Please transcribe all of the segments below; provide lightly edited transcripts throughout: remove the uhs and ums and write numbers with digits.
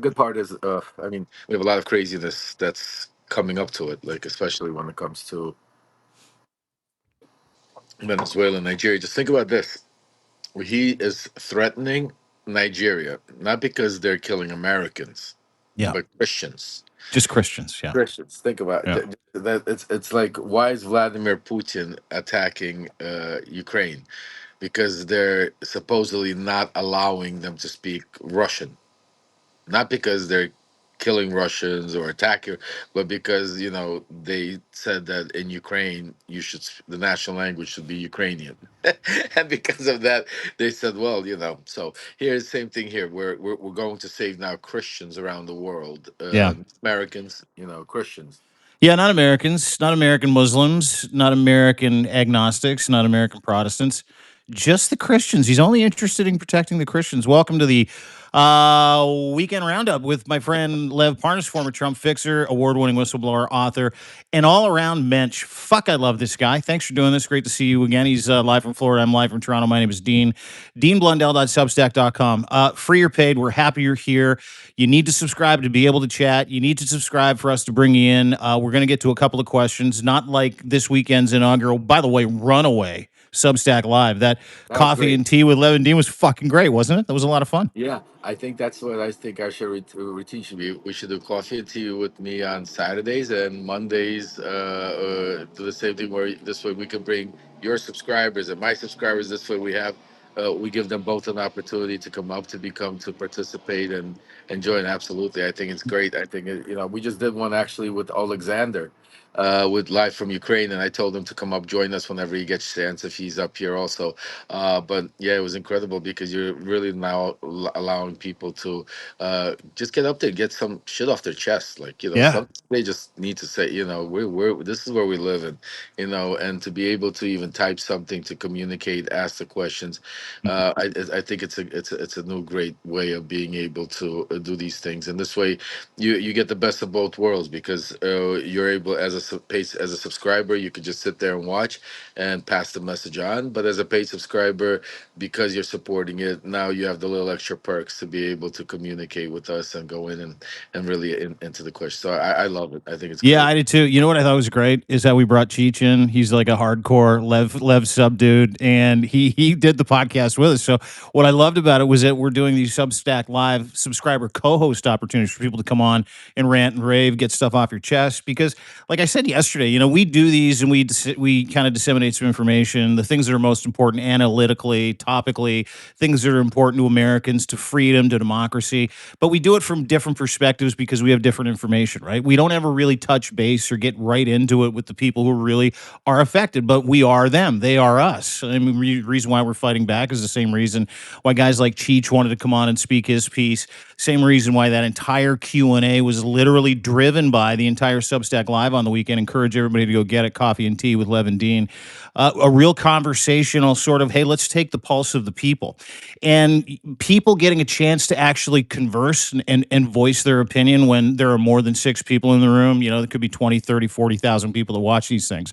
The good part is, I mean, we have a lot of craziness that's coming up to it, like especially when it comes to Venezuela and Nigeria. Just think about this: he is threatening Nigeria not because they're killing Americans, Yeah, but Christians. just Christians. Yeah, Christians. Think about yeah, that. It's like, why is Vladimir Putin attacking Ukraine? Because they're supposedly not allowing them to speak Russian, not because they're killing Russians or attacking, but because they said that in Ukraine the national language should be Ukrainian, and because of that they said, well, so here's the same thing here. We're going to save now Christians around the world, yeah. Americans, Christians. Yeah, not Americans, not American Muslims, not American agnostics, not American Protestants, just the Christians. He's only interested in protecting the Christians. Welcome to the weekend roundup with my friend Lev Parnas, former Trump fixer, award-winning whistleblower, author, and all-around mensch. Fuck, I love this guy. Thanks for doing this. Great to see you again. He's live from Florida. I'm live from Toronto. My name is Dean. DeanBlundell.substack.com. Free or paid, we're happy you're here. You need to subscribe to be able to chat. You need to subscribe for us to bring you in. We're going to get to a couple of questions, not like this weekend's inaugural. By the way, Runaway Substack Live. That That was coffee great. and tea with Levin Dean was fucking great, wasn't it? That was a lot of fun. Yeah, I think that's what I think our routine should be. We should do coffee and tea with me on Saturdays, and Mondays do the same thing, where this way we can bring your subscribers and my subscribers. This way we give them both an opportunity to come up, to participate and join. Absolutely, I think it's great. I think we just did one actually with Alexander, with live from Ukraine, and I told him to come up, join us whenever he gets a chance, if he's up here also. But yeah, it was incredible because you're really now allowing people to just get up there, get some shit off their chest. Like, Yeah. some they just need to say, we're this is where we live, and to be able to even type something to communicate, ask the questions. I think it's a new great way of being able to do these things, and this way you get the best of both worlds, because you're able, as a subscriber, you could just sit there and watch and pass the message on. But as a paid subscriber, because you're supporting it, now you have the little extra perks to be able to communicate with us and go in and really into the question. So I love it. I think it's Yeah, great. I did too. You know what I thought was great is that we brought Cheech in. He's like a hardcore Lev sub dude, and he did the podcast with us. So what I loved about it was that we're doing these Substack Live subscriber co-host opportunities for people to come on and rant and rave, get stuff off your chest. Because, like I said yesterday, we do these and we kind of disseminate some information, the things that are most important analytically, topically, things that are important to Americans, to freedom, to democracy. But we do it from different perspectives because we have different information, right? We don't ever really touch base or get right into it with the people who really are affected, but we are them. They are us. I mean, the reason why we're fighting back is the same reason why guys like Cheech wanted to come on and speak his piece. Same reason why that entire Q&A was literally driven by the entire Substack Live on the weekend. Encourage everybody to go get it. Coffee and tea with Lev and Dean. A real conversational sort of, hey, let's take the pulse of the people. And people getting a chance to actually converse and voice their opinion when there are more than six people in the room. There could be 20, 30, 40,000 people that watch these things.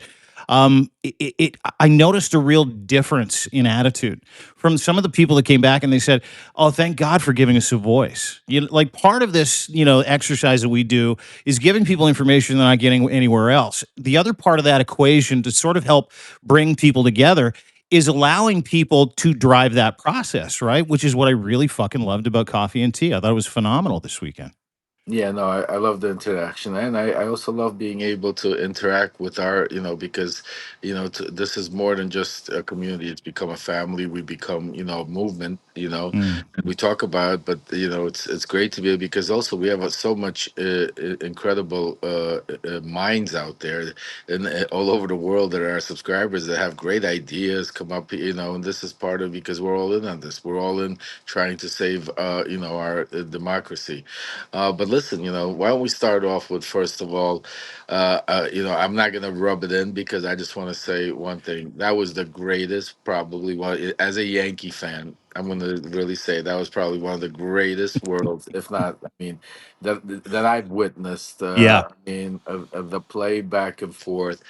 I noticed a real difference in attitude from some of the people that came back, and they said, "Oh, thank God for giving us a voice." Like part of this, exercise that we do is giving people information they're not getting anywhere else. The other part of that equation to sort of help bring people together is allowing people to drive that process, right? Which is what I really fucking loved about coffee and tea. I thought it was phenomenal this weekend. Yeah, no, I love the interaction, and I also love being able to interact with our, because, this is more than just a community. It's become a family. We become, a movement, Mm. and we talk about it, but, it's great to be able, because also we have so much incredible minds out there and all over the world that are our subscribers that have great ideas come up, and this is part of, because we're all in on this. We're all in trying to save, our democracy. But listen, why don't we start off with, first of all, I'm not gonna rub it in, because I just want to say one thing. That was the greatest, probably one, as a Yankee fan. I'm going to really say that was probably one of the greatest worlds, if not, I mean, that I've witnessed. Yeah, I mean, of the play back and forth.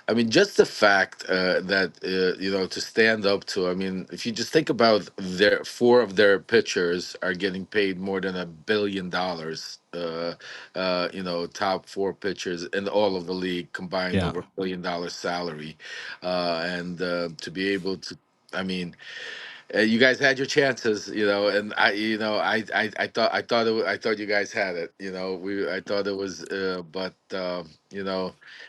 I mean, just the fact that to stand up to. I mean, if you just think about their four of their pitchers are getting paid more than $1 billion. Top four pitchers in all of the league combined yeah. over $1 billion salary, and to be able to. I mean, you guys had your chances, and I thought you guys had it. I thought it was, but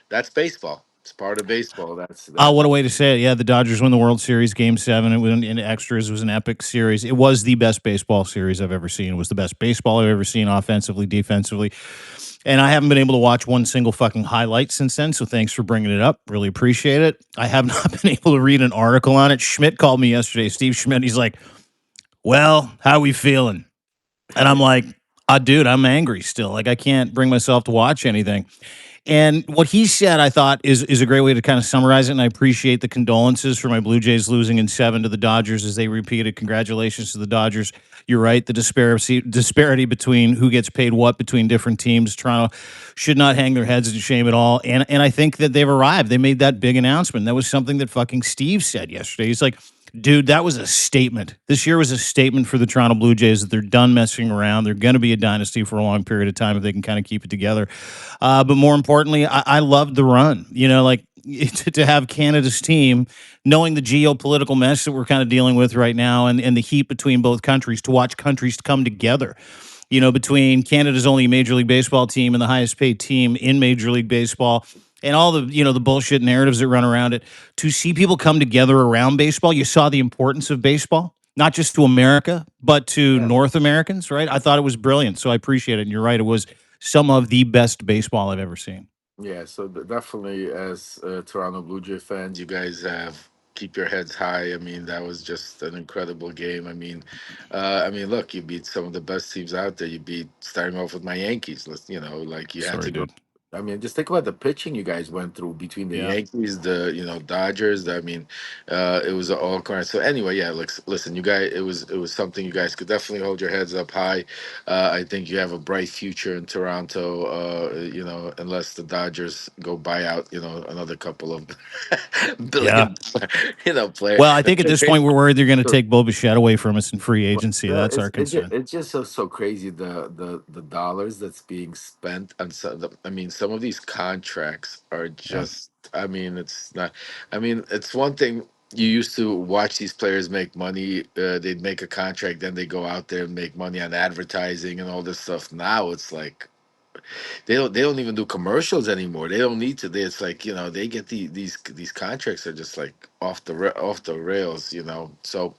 that's baseball. It's part of baseball. That's Oh, that. what a way to say it. Yeah, the Dodgers win the World Series game 7. It went in extras. It was an epic series. It was the best baseball series I've ever seen. It was the best baseball I've ever seen, offensively, defensively. And I haven't been able to watch one single fucking highlight since then. So thanks for bringing it up. Really appreciate it. I have not been able to read an article on it. Schmidt called me yesterday, Steve Schmidt. He's like, "Well, how we feeling?" And I'm like, dude, I'm angry still. Like, I can't bring myself to watch anything. And what he said, I thought, is a great way to kind of summarize it. And I appreciate the condolences for my Blue Jays losing in 7 to the Dodgers as they repeated. Congratulations to the Dodgers. You're right. The disparity between who gets paid what between different teams. Toronto should not hang their heads in shame at all. And I think that they've arrived. They made that big announcement. That was something that fucking Steve said yesterday. He's like, dude, that was a statement. This year was a statement for the Toronto Blue Jays that they're done messing around. They're going to be a dynasty for a long period of time if they can kind of keep it together. But more importantly, I loved the run. Like to have Canada's team, knowing the geopolitical mess that we're kind of dealing with right now, and the heat between both countries, to watch countries come together. Between Canada's only Major League Baseball team and the highest paid team in Major League Baseball, and all the the bullshit narratives that run around it, to see people come together around baseball. You saw the importance of baseball, not just to America, but to Yeah. North Americans, right? I thought it was brilliant. So I appreciate it. And you're right. It was some of the best baseball I've ever seen. Yeah, so definitely, as Toronto Blue Jay fans, you guys have keep your heads high. I mean, that was just an incredible game. I mean, look, you beat some of the best teams out there. You beat starting off with my Yankees. Like you had Sorry, to go. dude. I mean, just think about the pitching you guys went through between the Yeah. Yankees, the Dodgers. I mean, it was all kind. So anyway, yeah. Listen, you guys, it was something you guys could definitely hold your heads up high. I think you have a bright future in Toronto. Unless the Dodgers go buy out, another couple of Yeah. billion, player. Well, I think at It's this point crazy. we're worried they're going to take Bo Bichette away from us in free agency. That's our concern. It's just so crazy the dollars that's being spent on I mean, some of these contracts are Yeah. just. I mean, it's not. I mean, it's one thing. You used to watch these players make money. They'd make a contract, then they go out there and make money on advertising and all this stuff. Now it's like they don't even do commercials anymore. They don't need to. It's like they get these contracts are just like off the rails. So.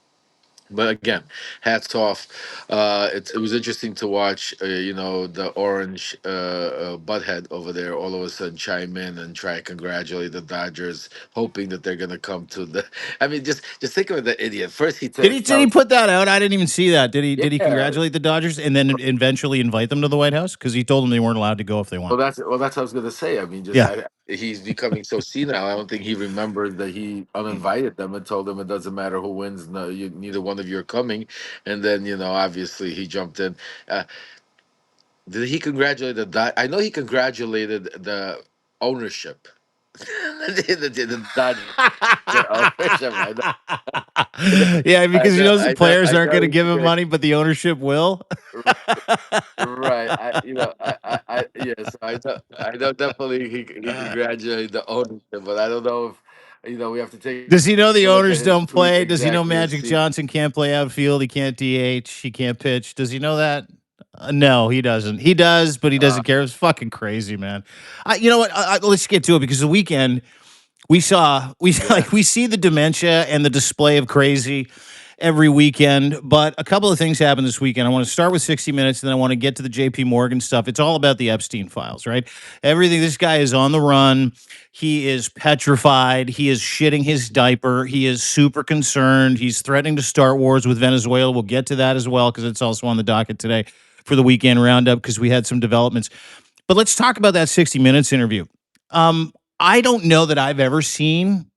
But again, hats off. It was interesting to watch, the orange butthead over there all of a sudden chime in and try to congratulate the Dodgers, hoping that they're going to come to the. I mean, just think of the idiot. First, he Did he tells, put that out? I didn't even see that. Did he yeah. congratulate the Dodgers and then eventually invite them to the White House? Because he told them they weren't allowed to go if they Well, won. that's what I was gonna say. I mean, Yeah. he's becoming so senile. I don't think he remembers that he uninvited them and told them it doesn't matter who wins. No, neither one of you are coming. And then obviously he jumped in. Uh, did he congratulate I know he congratulated the ownership. The Dodger ownership. Yeah, because he knows the I know. players I aren't going know. to give him money, but the ownership will. Right. Yes, I know definitely he congratulated the ownership, but I don't know if we have to take Does he know a the look at owners his don't tweet play? Does he know exactly and Magic see. Johnson can't play outfield? He can't DH. He can't pitch. Does he know that? No, he doesn't. He does, but he Uh, doesn't care. It's fucking crazy, man. You know what? Let's get to it because the weekend yeah. we see the dementia and the display of crazy every weekend, but a couple of things happened this weekend. I want to start with 60 minutes and then I want to get to the JP Morgan stuff. It's all about the Epstein files, right? Everything. This guy is on the run. He is petrified. He is shitting his diaper. He is super concerned. He's threatening to start wars with Venezuela. We'll get to that as well because it's also on the docket today for the weekend roundup because we had some developments. But let's talk about that 60 minutes interview. I don't know that I've ever seen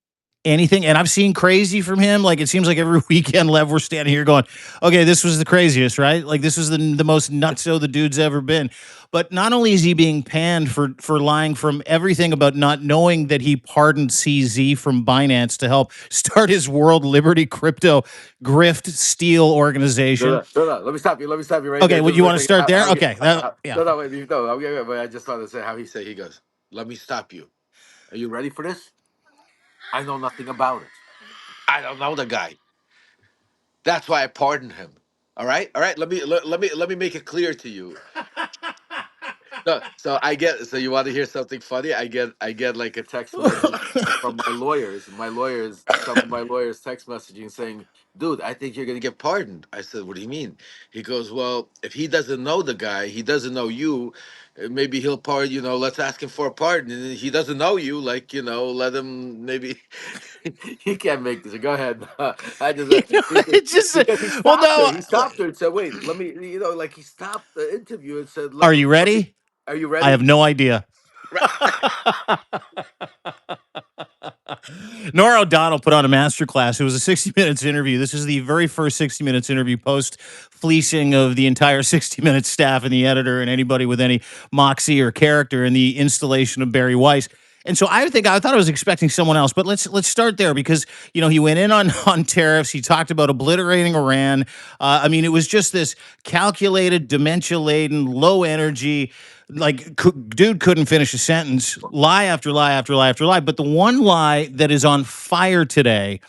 anything. And I've seen crazy from him. Like it seems like every weekend, Lev, we're standing here going, okay, this was the craziest, right? Like this was the most nutso the dude's ever been. But not only is he being panned for lying from everything about not knowing that he pardoned CZ from Binance to help start his World Liberty crypto grift steal No, organization. no, no, no. Let me stop you. Let me stop you right Okay, there. would Just you for a want to second. start there? Okay, yeah. No, no, wait, no. Wait, I just want to say how he said. He goes, "Let me stop you. Are you ready for this? I know nothing about it. I don't know the guy. That's why I pardoned him. All right, all right. Let me make it clear to you. So I get. So you want to hear something funny? I get like a text message from my lawyers. Some of my lawyers text messaging saying, "Dude, I think you're gonna get pardoned." I said, "What do you mean?" He goes, "Well, if he doesn't know the guy, he doesn't know you. Maybe he'll pardon. Let's ask him for a pardon. And he doesn't know you. Like, let him maybe." He can't make this. Go ahead. I just You know, because it just he well, stopped her. no. He stopped her and said, "Wait, let me." Like he stopped the interview and said, Are "Let me. you Let me. ready? Are you I have ready?" no idea. Nora O'Donnell put on a masterclass. It was a 60 minutes interview. This is the very first 60 minutes interview post fleecing of the entire 60 minutes staff and the editor and anybody with any moxie or character in the installation of Barry Weiss. And so I thought I was expecting someone else, but let's start there because he went in on on tariffs. He talked about obliterating Iran. I mean, it was just this calculated, dementia laden, low energy, like dude couldn't finish a sentence, lie after lie after lie after lie. But the one lie that is on fire today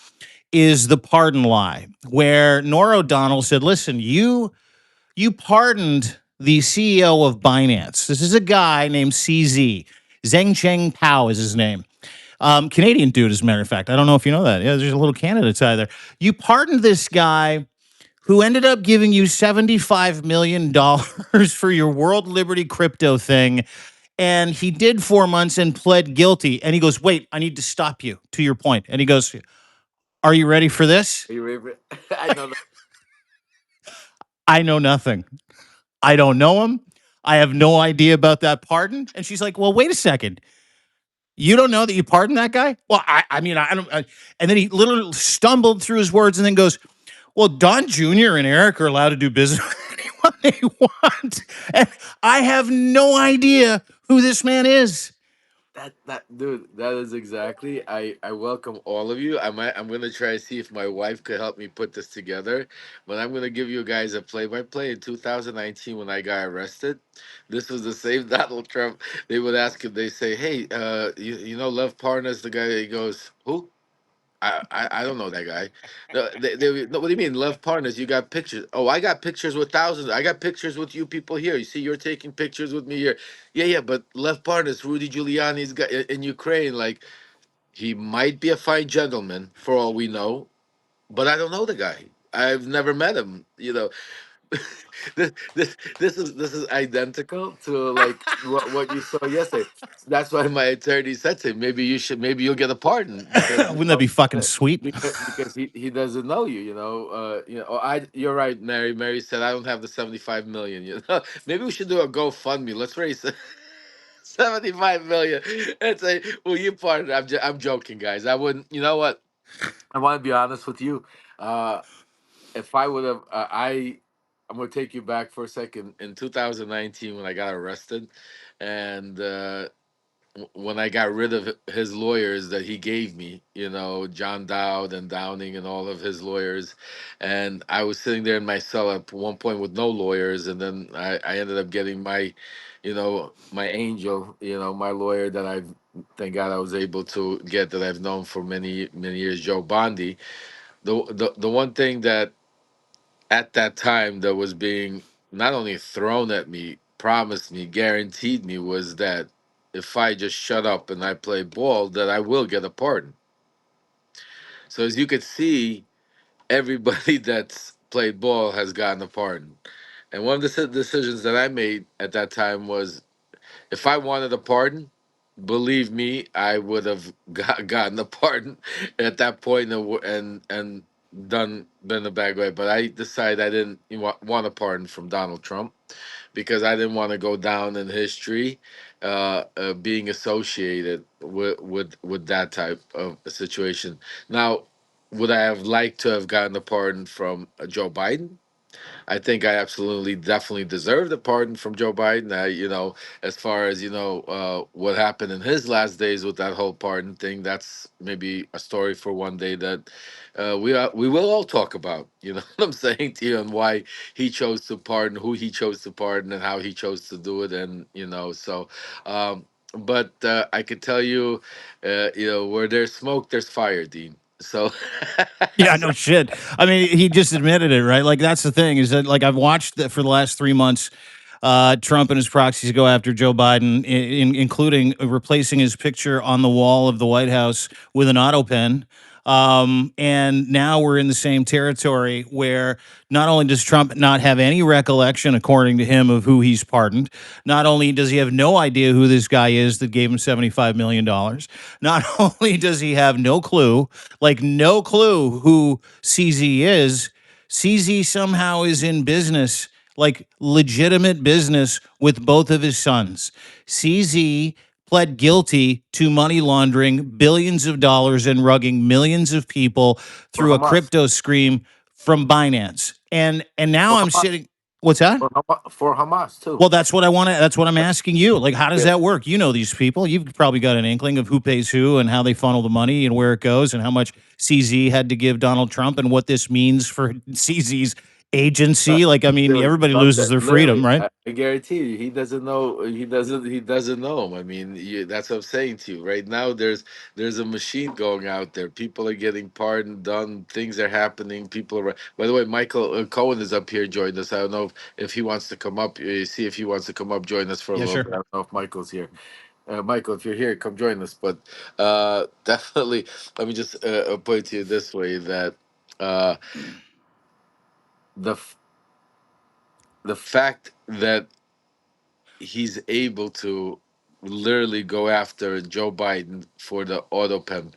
is the pardon lie, where Nora O'Donnell said, listen, you pardoned the CEO of Binance. This is a guy named CZ. Zheng Cheng Pao is his name. Canadian dude, as a matter of fact. I don't know if you know that. Yeah, there's a little Canada tie there. You pardoned this guy who ended up giving you $75 million dollars for your World Liberty crypto thing. And he did 4 months and pled guilty. And he goes, wait, I need to stop you to your point. And he goes, are you ready for this? Are you ready? I know. I know nothing. I don't know him. I have no idea about that pardon. And she's like, well, wait a second. You don't know that you pardoned that guy? Well, I mean, I don't. And then he literally stumbled through his words and then goes, well, Don Jr. and Eric are allowed to do business with anyone they want. And I have no idea who this man is. That dude, that is exactly. I welcome all of you. I'm gonna try to see if my wife could help me put this together. But I'm gonna give you guys a play-by-play. In 2019, when I got arrested, this was the same Donald Trump. They would ask him. They say, "Hey, you know Lev Parnas, the guy?" He goes, "Who?" I don't know that guy. No, no, what do you mean, love partners? You got pictures. Oh, I got pictures with thousands. I got pictures with you people here. You see, you're taking pictures with me here. Yeah, yeah, but left partners, Rudy Giuliani's got in Ukraine. Like, he might be a fine gentleman for all we know, but I don't know the guy. I've never met him. This is identical to like what you saw yesterday. That's why my attorney said to him, maybe you'll get a pardon because Wouldn't that be fucking sweet? because he doesn't know you. You're right, Mary. Mary said I don't have the 75 million. Maybe we should do a GoFundMe. Let's raise 75 million and say, "Well, you pardon?" I'm joking, guys. I wouldn't. You know what? I want to be honest with you. Uh, if I would have, I'm gonna take you back for a second. In 2019, when I got arrested, and when I got rid of his lawyers that he gave me, John Dowd and Downing and all of his lawyers, and I was sitting there in my cell at one point with no lawyers, and then I ended up getting my angel, my lawyer that I've, thank God I was able to get, that I've known for many many years, Joe Bondi. The one thing that at that time that was being not only thrown at me, promised me, guaranteed me, was that if I just shut up and I play ball, that I will get a pardon. So as you could see, everybody that's played ball has gotten a pardon. And one of the decisions that I made at that time was, if I wanted a pardon, believe me, I would have gotten a pardon at that point. And done been a bad guy, but I decided I didn't want a pardon from Donald Trump because I didn't want to go down in history, being associated with that type of a situation. Now, would I have liked to have gotten a pardon from Joe Biden? I think I absolutely, definitely deserved a pardon from Joe Biden. As far as what happened in his last days with that whole pardon thing, that's maybe a story for one day that we will all talk about. You know what I'm saying to you, and why he chose to pardon, who he chose to pardon, and how he chose to do it, and so. Um, but I could tell you, where there's smoke, there's fire, Dean. So, Yeah, no shit. I mean, he just admitted it, right? Like that's the thing is that like I've watched that for the last 3 months. Trump and his proxies go after Joe Biden, including replacing his picture on the wall of the White House with an auto pen. And now we're in the same territory where not only does Trump not have any recollection, according to him, of who he's pardoned, not only does he have no idea who this guy is that gave him $75 million, not only does he have no clue, like no clue who CZ is, CZ somehow is in business, like legitimate business with both of his sons. CZ pled guilty to money laundering billions of dollars and rugging millions of people for through a Hamas, crypto scheme from Binance. And now for I'm Hamas, sitting. What's that? for Hamas too. Well, that's what I want to. That's what I'm asking you. Like, how does Yeah. that work? You know these people. You've probably got an inkling of who pays who and how they funnel the money and where it goes and how much CZ had to give Donald Trump and what this means for CZ's Uh, agency. Like, I mean, Dude, everybody love loses that. their freedom, Literally, right? I guarantee you, he doesn't know. He doesn't. He doesn't know him. I mean, that's what I'm saying to you. Right now, there's a machine going out there. People are getting pardoned, done. Things are happening. People are. By the way, Michael Cohen is up here joining us. I don't know if he wants to come up. See if he wants to come up, join us for a Yeah, little sure. bit. I don't know if Michael's here. Michael, if you're here, come join us. But definitely, let me just put it to you this way: that uh, the f- the fact that he's able to literally go after Joe Biden for the auto pen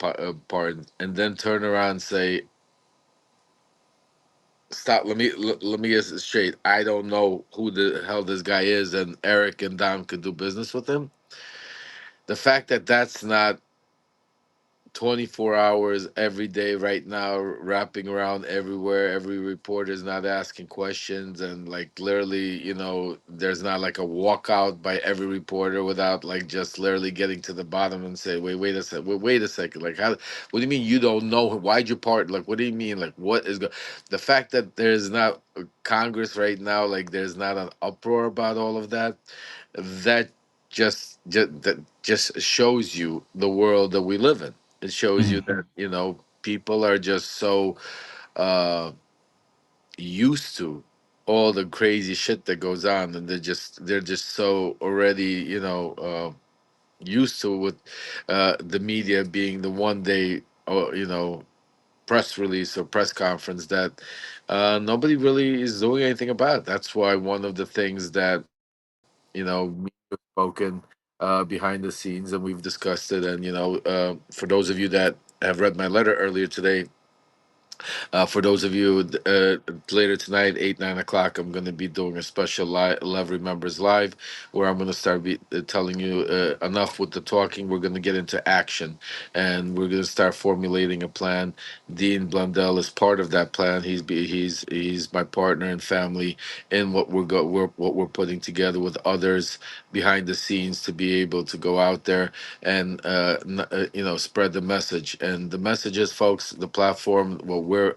part, and then turn around and say, "Stop! Let me get this straight. I don't know who the hell this guy is, and Eric and Dom could do business with him." The fact that that's not 24 hours every day right now, wrapping around everywhere, every reporter is not asking questions, and like literally, there's not like a walkout by every reporter without like just literally getting to the bottom and say, wait a second, wait a second, like how, what do you mean you don't know, why'd you part, like what do you mean, like what is the fact that there's not Congress right now, like there's not an uproar about all of that, that just shows you the world that we live in. It shows you Mhm. that people are just so uh used to all the crazy shit that goes on, and they're just so already used to with the media being the one day press release or press conference that nobody really is doing anything about. That's why one of the things that me have spoken behind the scenes, and we've discussed it. And for those of you that have read my letter earlier today, for those of you later tonight, 8, 9 o'clock, I'm going to be doing a special Love Remembers Live, where I'm going to start telling you enough with the talking. We're going to get into action, and we're going to start formulating a plan. Dean Blundell is part of that plan. He's my partner and family in what we're putting together with others behind the scenes to be able to go out there and spread the message. And the message is, folks, the platform, what we're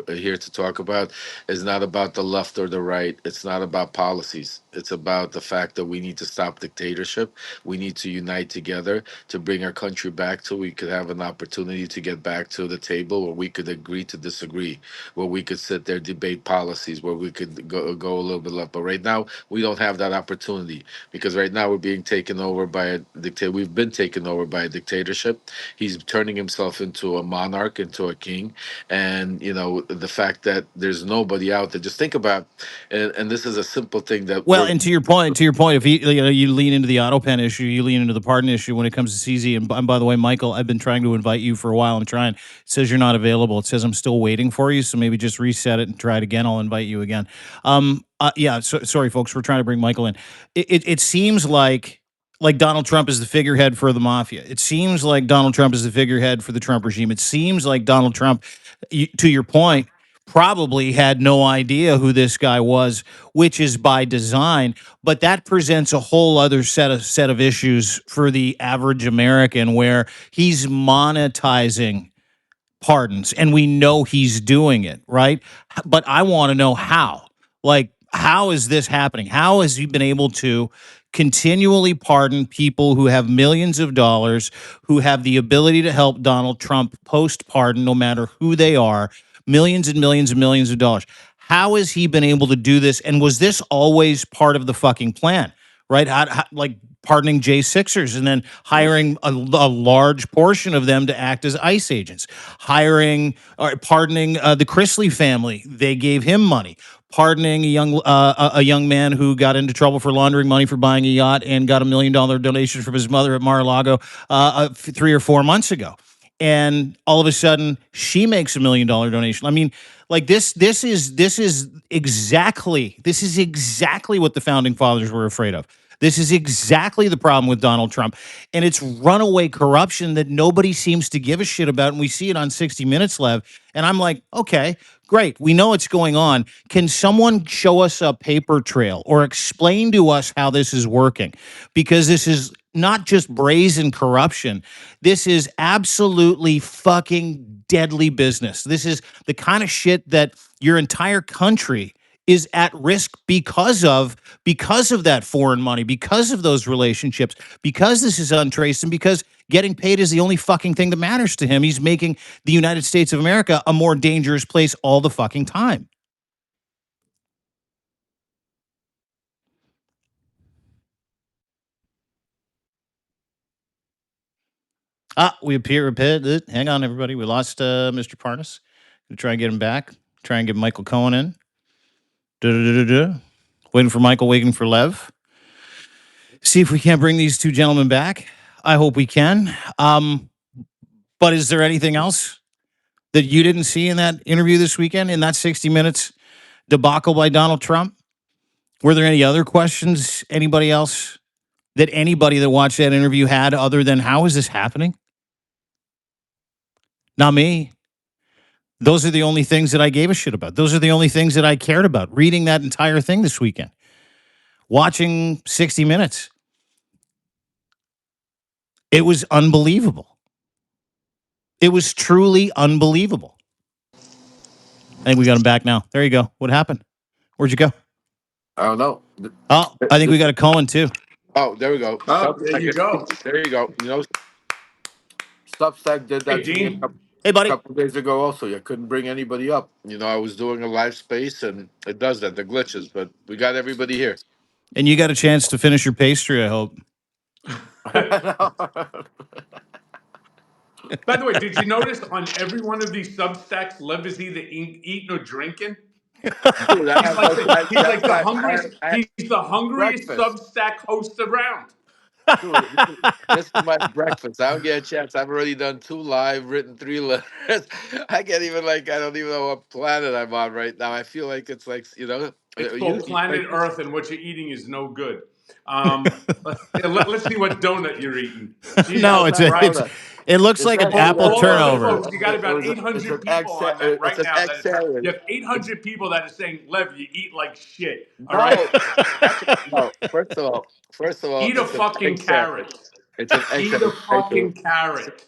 here to talk about, is not about the left or the right. It's not about policies. It's about the fact that we need to stop dictatorship. We need to unite together to bring our country back to we could have an opportunity to get back to the table where we could agree to disagree, where we could sit there, debate policies, where we could go a little bit left. But right now, we don't have that opportunity, because right now we're being taken over by a dictator. We've been taken over by a dictatorship. He's turning himself into a monarch, into a king, and the fact that there's nobody out there. Just think about, and this is a simple thing that Well, we're. and to your point, if you lean into the auto pen issue, you lean into the pardon issue when it comes to CZ. And by the way, Michael, I've been trying to invite you for a while. I'm trying. It says you're not available. It says I'm still waiting for you. So maybe just reset it and try it again. I'll invite you again. Yeah. Sorry, folks. We're trying to bring Michael in. It seems like Donald Trump is the figurehead for the mafia. It seems like Donald Trump is the figurehead for the Trump regime. It seems like Donald Trump, to your point, probably had no idea who this guy was, which is by design. But that presents a whole other set of issues for the average American, where he's monetizing pardons and we know he's doing it, right? But I want to know how. Like, how is this happening? How has he been able to continually pardon people who have millions of dollars, who have the ability to help Donald Trump post pardon, no matter who they are, millions and millions and millions of dollars? How has he been able to do this? And was this always part of the fucking plan? Right? Like pardoning J6ers and then hiring a large portion of them to act as ICE agents, hiring or pardoning the Chrisley family. They gave him money. Pardoning a young man who got into trouble for laundering money for buying a yacht and got $1 million donation from his mother at Mar-a-Lago 3 or 4 months ago. And all of a sudden, she makes $1 million donation. I mean, like this is exactly what the founding fathers were afraid of. This is exactly the problem with Donald Trump. And it's runaway corruption that nobody seems to give a shit about. And we see it on 60 Minutes, Lev. And I'm like, okay, great. We know what's going on. Can someone show us a paper trail or explain to us how this is working? Because this is not just brazen corruption. This is absolutely fucking deadly business. This is the kind of shit that your entire country is at risk because of that foreign money, because of those relationships, because this is untraced, and because getting paid is the only fucking thing that matters to him. He's making the United States of America a more dangerous place all the fucking time. We appear. Hang on, everybody. We lost Mr. Parnas. Gonna try and get him back. Try and get Michael Cohen in. Da-da-da-da-da. Waiting for Michael, waiting for Lev. See if we can't bring these two gentlemen back. I hope we can. But is there anything else that you didn't see in that interview this weekend, in that 60 Minutes debacle by Donald Trump? Were there any other questions anybody else that anybody that watched that interview had, other than how is this happening? Not me. Those are the only things that I gave a shit about. Those are the only things that I cared about. Reading that entire thing this weekend, watching 60 Minutes. It was unbelievable. It was truly unbelievable. I think we got him back now. There you go. What happened? Where'd you go? I don't know. Oh, I think we got a Cohen too. Oh, there we go. Oh, there you go. There you go. Substack did Hey, that to me a Dean. couple, Hey, buddy. couple days ago. Also, I couldn't bring anybody up. I was doing a live space, and it does that. The glitches, but we got everybody here. And you got a chance to finish your pastry, I hope. By the way, did you notice on every one of these Substacks, Lev is either eating or drinking? Dude, I He's have, like the he's that's like the my hungriest. I have He's the hungriest breakfast. Substack host around. Dude, this is my breakfast. I don't get a chance. I've already done 2 live, written 3 letters. I can't even I don't even know what planet I'm on right now. I feel like it's like It's called usually Planet like this. Earth, and what you're eating is no good. Let's see what donut you're eating. No, Jesus it's Christ! it looks It's like an actually For apple like all of the turnover. folks, you got about it's 800 an egg people on that right it's an now. egg You salad. have 800 people that are saying, "Lev, you eat like shit." All right, No, actually, no. First of all, eat a it's an egg fucking salad. carrot. It's an egg Eat a salad. I do. fucking carrot.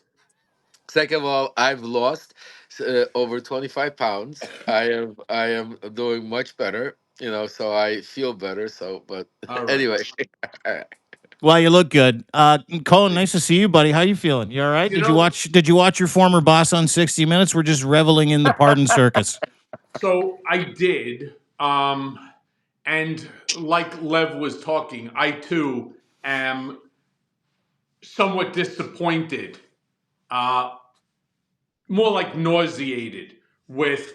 Second of all, I've lost over 25 pounds. I am doing much better. So I feel better. So, but All right. anyway, Well, you look good. Colin, nice to see you, buddy. How you feeling? You all right? You Did you know, watch did you watch your former boss on 60 Minutes? We're just reveling in the pardon circus. so I did, and like Lev was talking, I too am somewhat disappointed, uh, more like nauseated with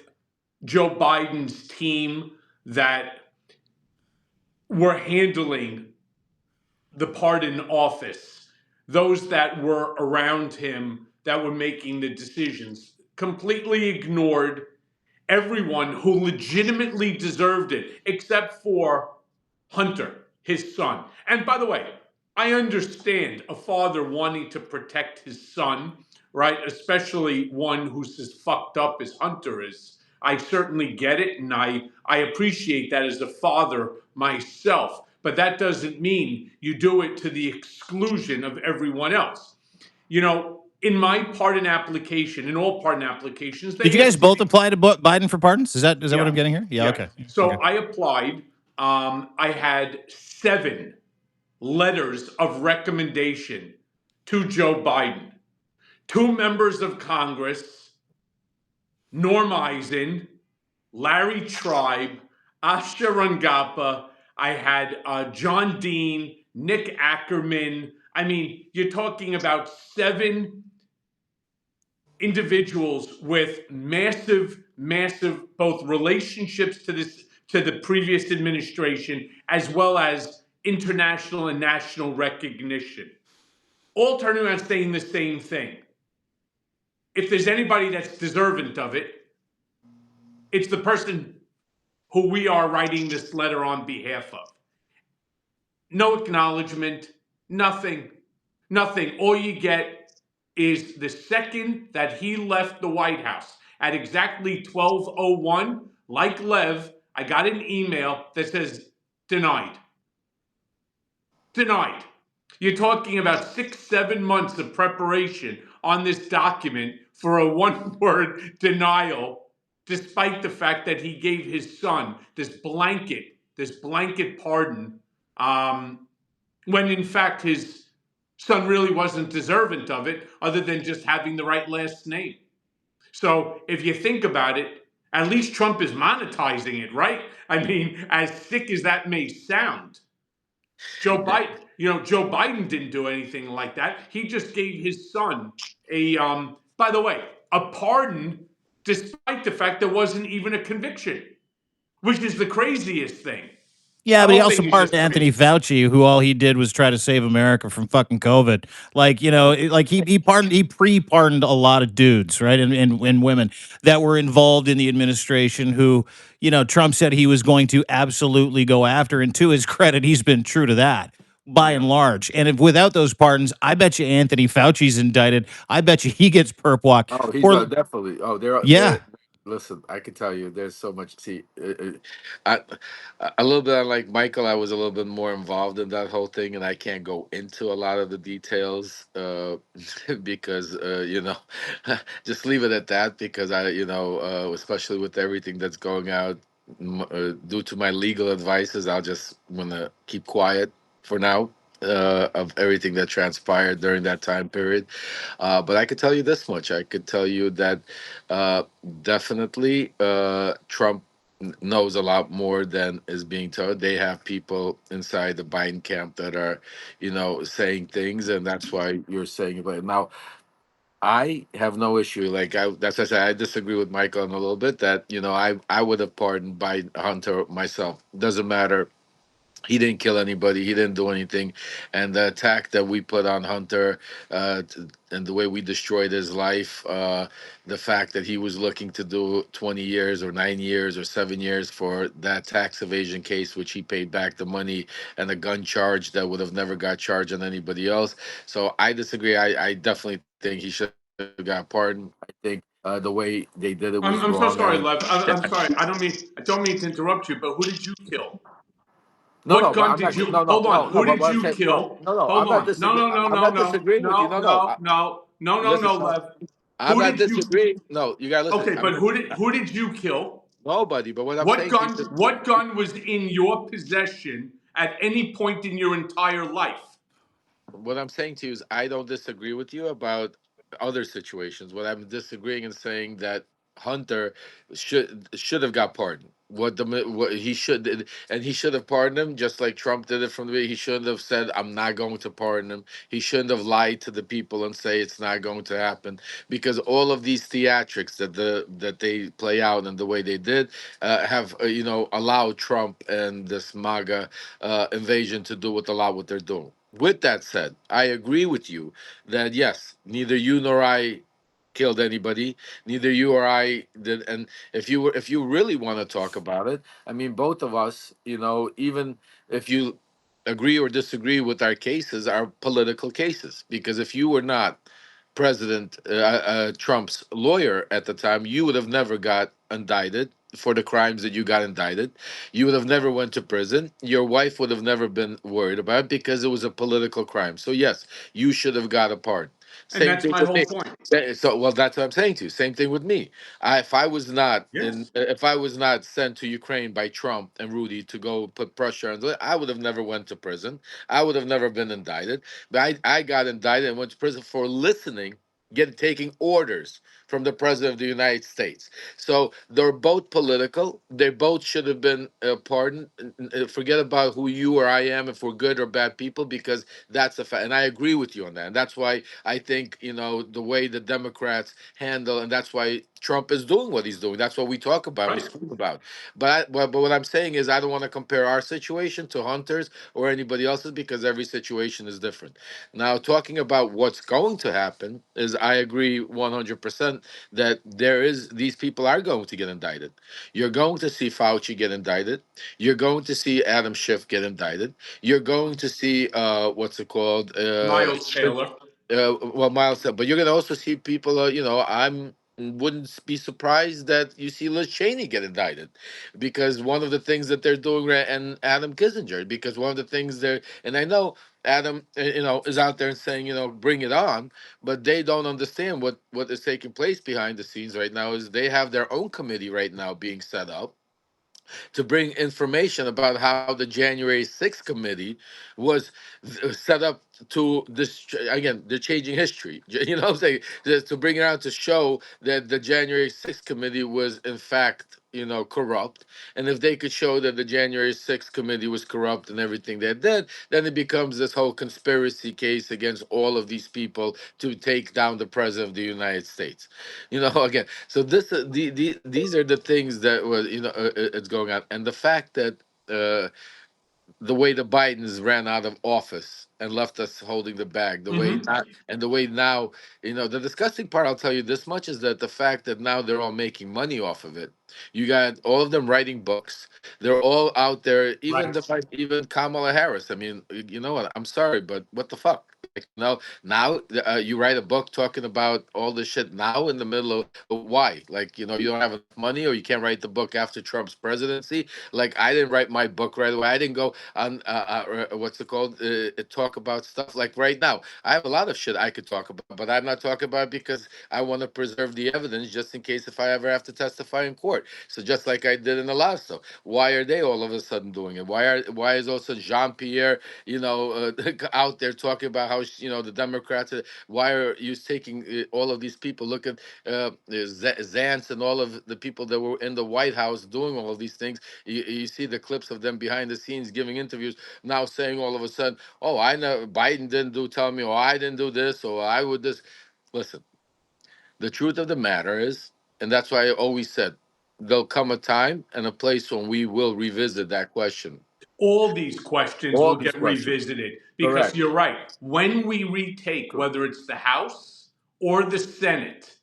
Joe Biden's team that were handling the pardon office, those that were around him that were making the decisions, completely ignored everyone who legitimately deserved it, except for Hunter, his son. And by the way, I understand a father wanting to protect his son, right? Especially one who's as fucked up as Hunter is. I certainly get it, and I appreciate that as a father myself. But that doesn't mean you do it to the exclusion of everyone else. In my pardon application, in all pardon applications, Did you they guys ask you both to, apply to Biden for pardons? Is that what yeah, I'm getting here? Yeah. yeah. Okay. So Okay. I applied. I had 7 letters of recommendation to Joe Biden. 2 members of Congress, Norm Eisen, Larry Tribe, Asha Rangappa. I had John Dean, Nick Ackerman. I mean, you're talking about 7 individuals with massive, massive both relationships to the previous administration as well as international and national recognition. All turning around saying the same thing. If there's anybody that's deserving of it, it's the person who we are writing this letter on behalf of. No acknowledgement, nothing, nothing. All you get is the second that he left the White House at exactly 12:01, like Lev, I got an email that says denied. Denied. You're talking about 6, 7 months of preparation on this document for a one word denial, despite the fact that he gave his son this blanket pardon, when in fact his son really wasn't deserving of it, other than just having the right last name. So if you think about it, at least Trump is monetizing it, right? I mean, as sick as that may sound, Joe Biden didn't do anything like that. He just gave his son by the way, a pardon despite the fact there wasn't even a conviction, which is the craziest thing. Yeah, The but he whole also thing is pardoned just Anthony crazy. Fauci, who all he did was try to save America from fucking COVID. Like, like he pre-pardoned a lot of dudes, right, and women that were involved in the administration who, Trump said he was going to absolutely go after. And to his credit, he's been true to that by Yeah. and large. And if without those pardons, I bet you Anthony Fauci's indicted. I bet you he gets perp walk. Oh, he's Or definitely. Oh, there. yeah, Listen, I can tell you, there's so much. See, a little bit like Michael, I was a little bit more involved in that whole thing, and I can't go into a lot of the details because just leave it at that. Because especially with everything that's going out, due to my legal advices, I'll just wanna keep quiet for now. Of everything that transpired during that time period. But I could tell you this much. I could tell you that uh, definitely Trump knows a lot more than is being told. They have people inside the Biden camp that are, saying things, and that's why you're saying about it. Now, I have no issue. That's why I said I disagree with Michael on a little bit that, I would have pardoned Biden Hunter myself. Doesn't matter, he didn't kill anybody. He didn't do anything, and the attack that we put on Hunter, and the way we destroyed his life, the fact that he was looking to do 20 years or 9 years or 7 years for that tax evasion case, which he paid back the money, and a gun charge that would have never got charged on anybody else. So I disagree. I definitely think he should have got pardoned. I think the way they did it was I'm wrong. so And sorry, Lev. I'm sorry. I don't mean to interrupt you, but who did you kill? no, What no, but gun I'm did not. you No, no, hold on? no, no. Who But did what I'm you saying, no, kill? no, no. Hold I'm not on. No, disagreeing. no, no, I'm no, not no, disagreeing with you. no, No, no. no, no, no, no, Listen, no, son. Lev. I'm Who not did you disagreeing. No, you gotta listen. Okay, I'm but not. who did you kill? Nobody. But what I'm What saying to you, gun what gun was in your possession at any point in your entire life? what I'm saying to you is, I don't disagree with you about other situations. What I'm disagreeing and saying that Hunter should have got pardoned. what he should, and he should have pardoned him just like Trump did it from the beginning. He shouldn't have said, I'm not going to pardon him. He shouldn't have lied to the people and say it's not going to happen, because all of these theatrics that they play out and the way they did have allowed Trump and this MAGA invasion to do what they're doing. With that said, I agree with you that yes, neither you nor I killed anybody. Neither you or I did. And if you really want to talk about it, I mean, both of us, even if you agree or disagree with our cases, are political cases. Because if you were not President Trump's lawyer at the time, you would have never got indicted for the crimes that you got indicted. You would have never went to prison. Your wife would have never been worried about it because it was a political crime. So yes, you should have got a pardon. And Same that's thing my with me. whole point. So, well, that's what I'm saying to you. Same thing with me. Yes. If I was not sent to Ukraine by Trump and Rudy to go put pressure on, I would have never went to prison. I would have never been indicted. But I got indicted and went to prison for listening, taking orders from the president of the United States. So they're both political. They both should have been pardoned. Forget about who you or I am, if we're good or bad people, because that's a fact. And I agree with you on that. And that's why I think, the way the Democrats handle, and that's why Trump is doing what he's doing. That's what we talk about and we Right. scream about. But what I'm saying is, I don't want to compare our situation to Hunter's or anybody else's, because every situation is different. Now, talking about what's going to happen is, I agree 100% that these people are going to get indicted. You're going to see Fauci get indicted. You're going to see Adam Schiff get indicted. You're going to see what's it called? Niles Taylor. Well, Miles said, but you're going to also see people. I'm wouldn't be surprised that you see Liz Cheney get indicted, because one of the things that they're doing, and Adam Kissinger, because one of the things and I know Adam, is out there and saying, bring it on, but they don't understand what is taking place behind the scenes right now. Is they have their own committee right now being set up to bring information about how the January 6th committee was set up to this. Again, they're changing history. What I'm saying? To bring it out to show that the January 6th committee was in fact, corrupt. And if they could show that the January 6th committee was corrupt and everything they did, then it becomes this whole conspiracy case against all of these people to take down the president of the United States. Again, so these are the things that was, it's going on. And the fact that the way the Bidens ran out of office and left us holding the bag, Hmm. the way now, the disgusting part, I'll tell you this much, is that the fact that now they're all making money off of it. You got all of them writing books. They're all out there, even Right. even Kamala Harris. I mean, you know what? I'm sorry, but what the fuck? Like, now you write a book talking about all this shit now in the middle of why? Like, you don't have enough money, or you can't write the book after Trump's presidency. Like, I didn't write my book right away. I didn't go on what's it called? Talk about stuff like right now. I have a lot of shit I could talk about, but I'm not talking about it because I want to preserve the evidence just in case if I ever have to testify in court. So just like I did in the last stuff, why are they all of a sudden doing it? Why is also Jean Pierre, out there talking about how the Democrats? Why are you taking all of these people? Look at Zance and all of the people that were in the White House doing all of these things. You see the clips of them behind the scenes giving interviews, now saying all of a sudden, oh, I know Biden didn't tell me, or I didn't do this, or I would this. Listen, the truth of the matter is, and that's why I always said, there'll come a time and a place when we will revisit that question. All these questions All will these get questions. revisited because Correct. you're right. When we retake, whether it's the House or the Senate,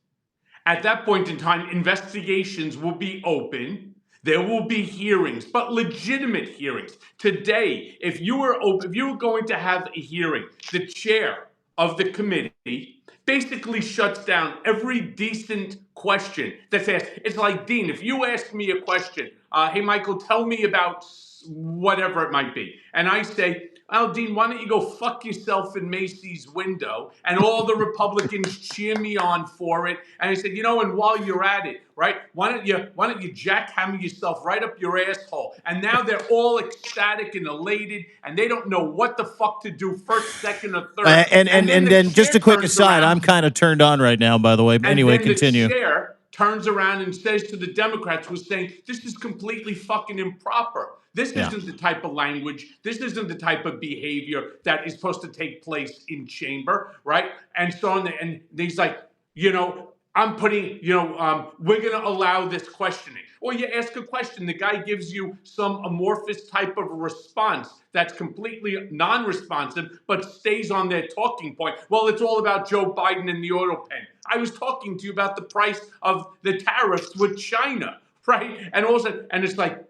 at that point in time, investigations will be open. There will be hearings, but legitimate hearings. Today, if you were going to have a hearing, the chair of the committee basically shuts down every decent question that's asked. It's like, Dean, if you ask me a question, hey Michael, tell me about whatever it might be, and I say, oh, Dean, why don't you go fuck yourself in Macy's window? And all the Republicans cheer me on for it. And I said, and while you're at it, right, why don't you jackhammer yourself right up your asshole? And now they're all ecstatic and elated, and they don't know what the fuck to do first, second, or third. And And and then and the then just chair a quick turns aside, around, I'm kind of turned on right now, by the way. and Anyway, then the continue. chair turns around and says to the Democrats, who's saying this is completely fucking improper. This isn't the type of language, this isn't the type of behavior that is supposed to take place in chamber, right? And so on. And he's like, I'm putting, we're going to allow this questioning. Or you ask a question, the guy gives you some amorphous type of response that's completely non responsive, but stays on their talking point. Well, it's all about Joe Biden and the auto pen. I was talking to you about the price of the tariffs with China, right? And also, and it's like,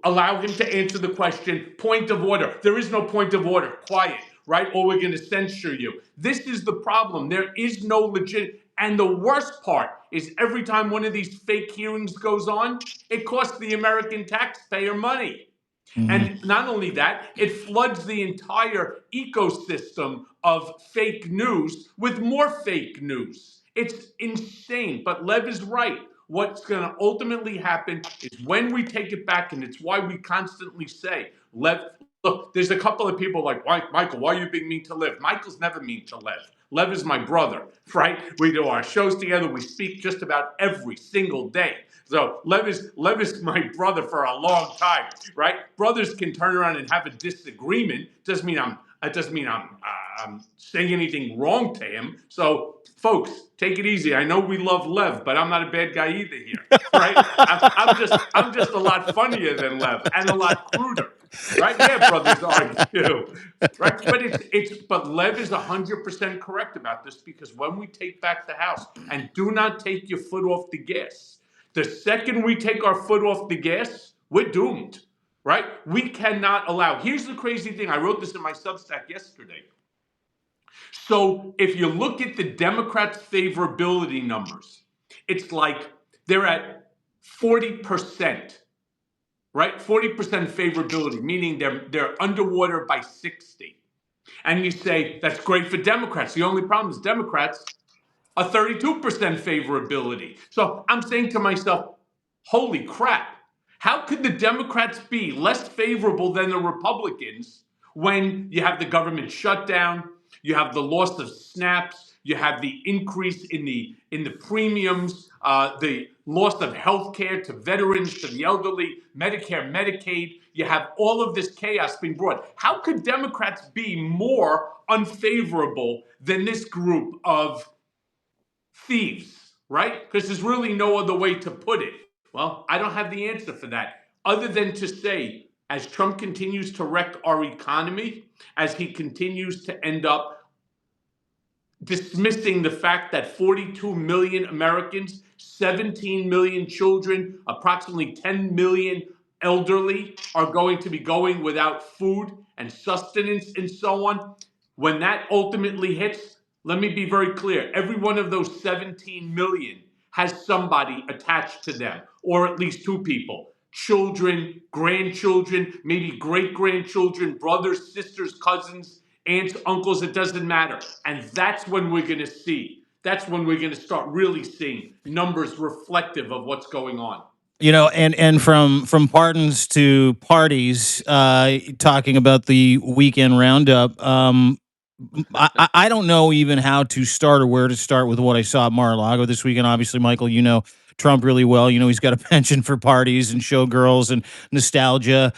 allow him to answer the question. Point of order. There is no point of order. Quiet, right? Or we're going to censure you. This is the problem. There is no legit. And the worst part is every time one of these fake hearings goes on, it costs the American taxpayer money. And not only that, it floods the entire ecosystem of fake news with more fake news. It's insane. But Lev is right. What's going to ultimately happen is when we take it back, and it's why we constantly say, Lev, look, there's a couple of people like, Michael, why are you being mean to Lev? Michael's never mean to Lev. Lev is my brother, right? We do our shows together. We speak just about every single day. So Lev is my brother for a long time, right? Brothers can turn around and have a disagreement. Doesn't mean I'm saying anything wrong to him. So folks, take it easy. I know we love Lev, but I'm not a bad guy either here, right? I'm just a lot funnier than Lev and a lot cruder. Right? Yeah, brothers argue. Right? But Lev is 100% correct about this, because when we take back the house, and do not take your foot off the gas. The second we take our foot off the gas, we're doomed. Right? We cannot allow. Here's the crazy thing. I wrote this in my Substack yesterday. So if you look at the Democrats' favorability numbers, it's like they're at 40%. Right? 40% favorability, meaning they're underwater by 60. And you say, that's great for Democrats. The only problem is Democrats are 32% favorability. So I'm saying to myself, holy crap, how could the Democrats be less favorable than the Republicans when you have the government shutdown, you have the loss of snaps, you have the increase in the premiums, the loss of health care to veterans, to the elderly, Medicare, Medicaid. You have all of this chaos being brought. How could Democrats be more unfavorable than this group of thieves, right? Because there's really no other way to put it. Well, I don't have the answer for that, other than to say, as Trump continues to wreck our economy, as he continues to end up dismissing the fact that 42 million Americans, 17 million children, approximately 10 million elderly are going to be going without food and sustenance and so on. When that ultimately hits, let me be very clear. Every one of those 17 million has somebody attached to them, or at least two people. Children, grandchildren, maybe great-grandchildren, brothers, sisters, cousins, aunts, uncles, it doesn't matter. And that's when we're going to see. That's when we're going to start really seeing numbers reflective of what's going on. And from pardons to parties, talking about the weekend roundup. I don't know even how to start or where to start with what I saw at Mar-a-Lago this weekend. Obviously, Michael, you know Trump really well. You know he's got a penchant for parties and showgirls and nostalgia.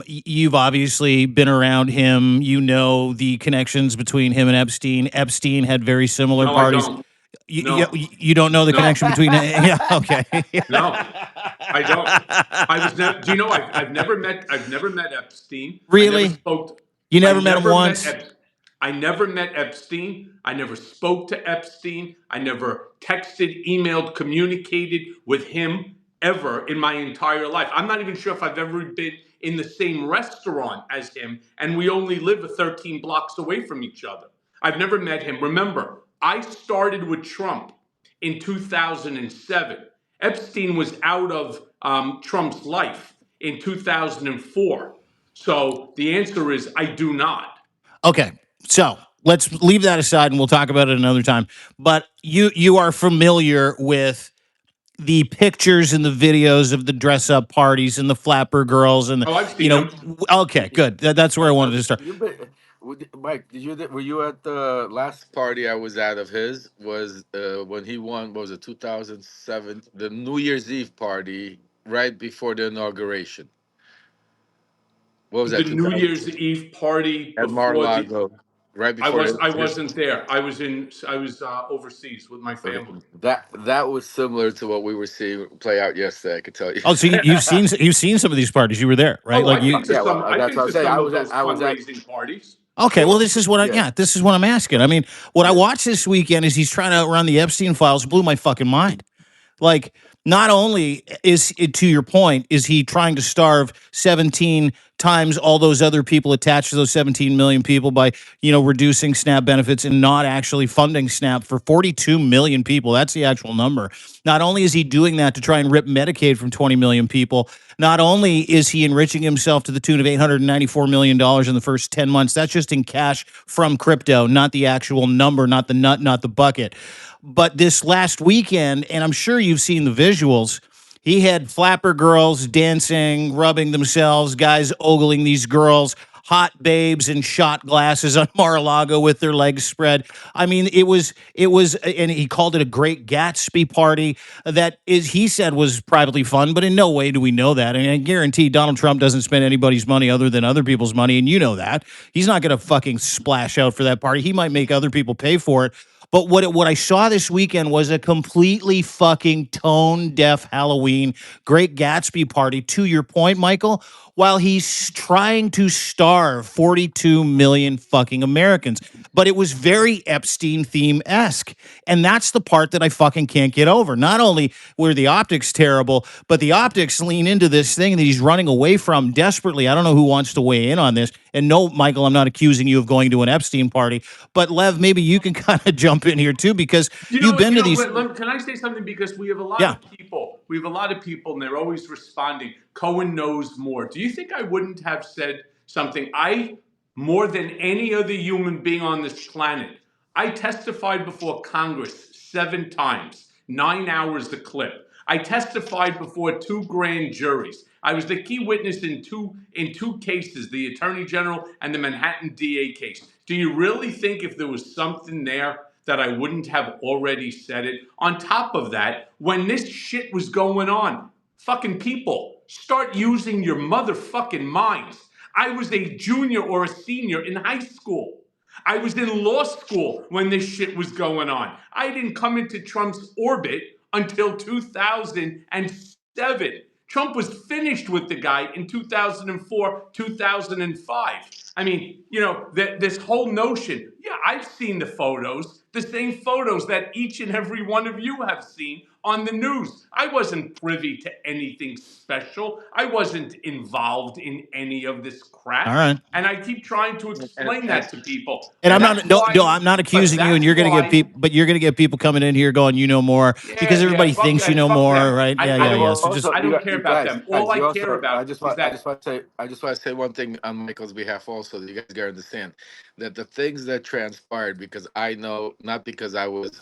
You've obviously been around him. You know the connections between him and Epstein. Epstein had very similar No, I parties. don't. You, No, you don't know the connection between yeah, okay. no, I don't. I was never. Do you know? I've never met. I've never met Epstein. I never Really? spoke. You I never met him never met. once? I never met Epstein. I never spoke to Epstein. I never texted, emailed, communicated with him ever in my entire life. I'm not even sure if I've ever been in the same restaurant as him, and we only live 13 blocks away from each other. I've never met him. Remember, I started with Trump in 2007. Epstein was out of Trump's life in 2004. So the answer is I do not. Okay, so let's leave that aside and we'll talk about it another time. But you are familiar with the pictures and the videos of the dress up parties and the flapper girls and Oh, I've you seen know them. okay, good. That's where I wanted to start. You've been. Mike, were you at the last party I was at of his? Was when he won? What was it, 2007? The New Year's Eve party right before the inauguration. What was The that? New 2000 Year's Eve party at before the Mar-a-Lago, right before the. I wasn't there. I was overseas with my Okay. family. That was similar to what we were seeing play out yesterday. I could tell you. Oh, so you've seen some of these parties. You were there, right? Oh, Like you. Yeah, well, I've that's been what I'm to saying. some of those I was at. fundraising parties. Okay, well, Sure. this is what Yeah, this is what I'm asking. I mean, what I yeah. watched this weekend is he's trying to outrun the Epstein files. Blew my fucking mind. Like, not only is it, to your point, is he trying to starve 17 times all those other people attached to those 17 million people by, reducing SNAP benefits and not actually funding SNAP for 42 million people. That's the actual number. Not only is he doing that to try and rip Medicaid from 20 million people, not only is he enriching himself to the tune of $894 million in the first 10 months, that's just in cash from crypto, not the actual number, not the nut, not the bucket. But this last weekend, and I'm sure you've seen the visuals, he had flapper girls dancing, rubbing themselves, guys ogling these girls, hot babes in shot glasses on Mar-a-Lago with their legs spread. I mean, it was, and he called it a great Gatsby party. That is, he said, was privately fun, but in no way do we know that. And I guarantee Donald Trump doesn't spend anybody's money other than other people's money, and you know that. He's not going to fucking splash out for that party. He might make other people pay for it. But what I saw this weekend was a completely fucking tone deaf Halloween Great Gatsby party. To your point, Michael, while he's trying to starve 42 million fucking Americans. But it was very Epstein theme esque. And that's the part that I fucking can't get over. Not only were the optics terrible, but the optics lean into this thing that he's running away from desperately. I don't know who wants to weigh in on this. And no, Michael, I'm not accusing you of going to an Epstein party. But Lev, maybe you can kind of jump in here too, because you've been to these. Can I say something? Because we have a lot Yeah. of people. We have a lot of people, and they're always responding. Cohen knows more. Do you think I wouldn't have said something? More than any other human being on this planet, I testified before Congress 7 times, 9 hours a clip. I testified before 2 grand juries. I was the key witness in two cases, the Attorney General and the Manhattan DA case. Do you really think if there was something there that I wouldn't have already said it? On top of that, when this shit was going on, fucking people, start using your motherfucking minds. I was a junior or a senior in high school. I was in law school when this shit was going on. I didn't come into Trump's orbit until 2007. Trump was finished with the guy in 2004, 2005. I mean, this whole notion. Yeah, I've seen the photos, the same photos that each and every one of you have seen on the news. I wasn't privy to anything special. I wasn't involved in any of this All crap. right. And I keep trying to And explain that to people. And I'm That's not no, why, I'm not but accusing you, and that's you're going to get why, people, but you're going to get people coming in here going, you know more, because yeah, everybody thinks you know fuck more, them. right? Yeah, I yeah, don't, yeah. well, So just also, I don't care you about guys, them. All I you care also, about is that, I just want to say one thing on Michael's behalf, also, that you guys gotta understand that the things that transpired, because I know, not because I was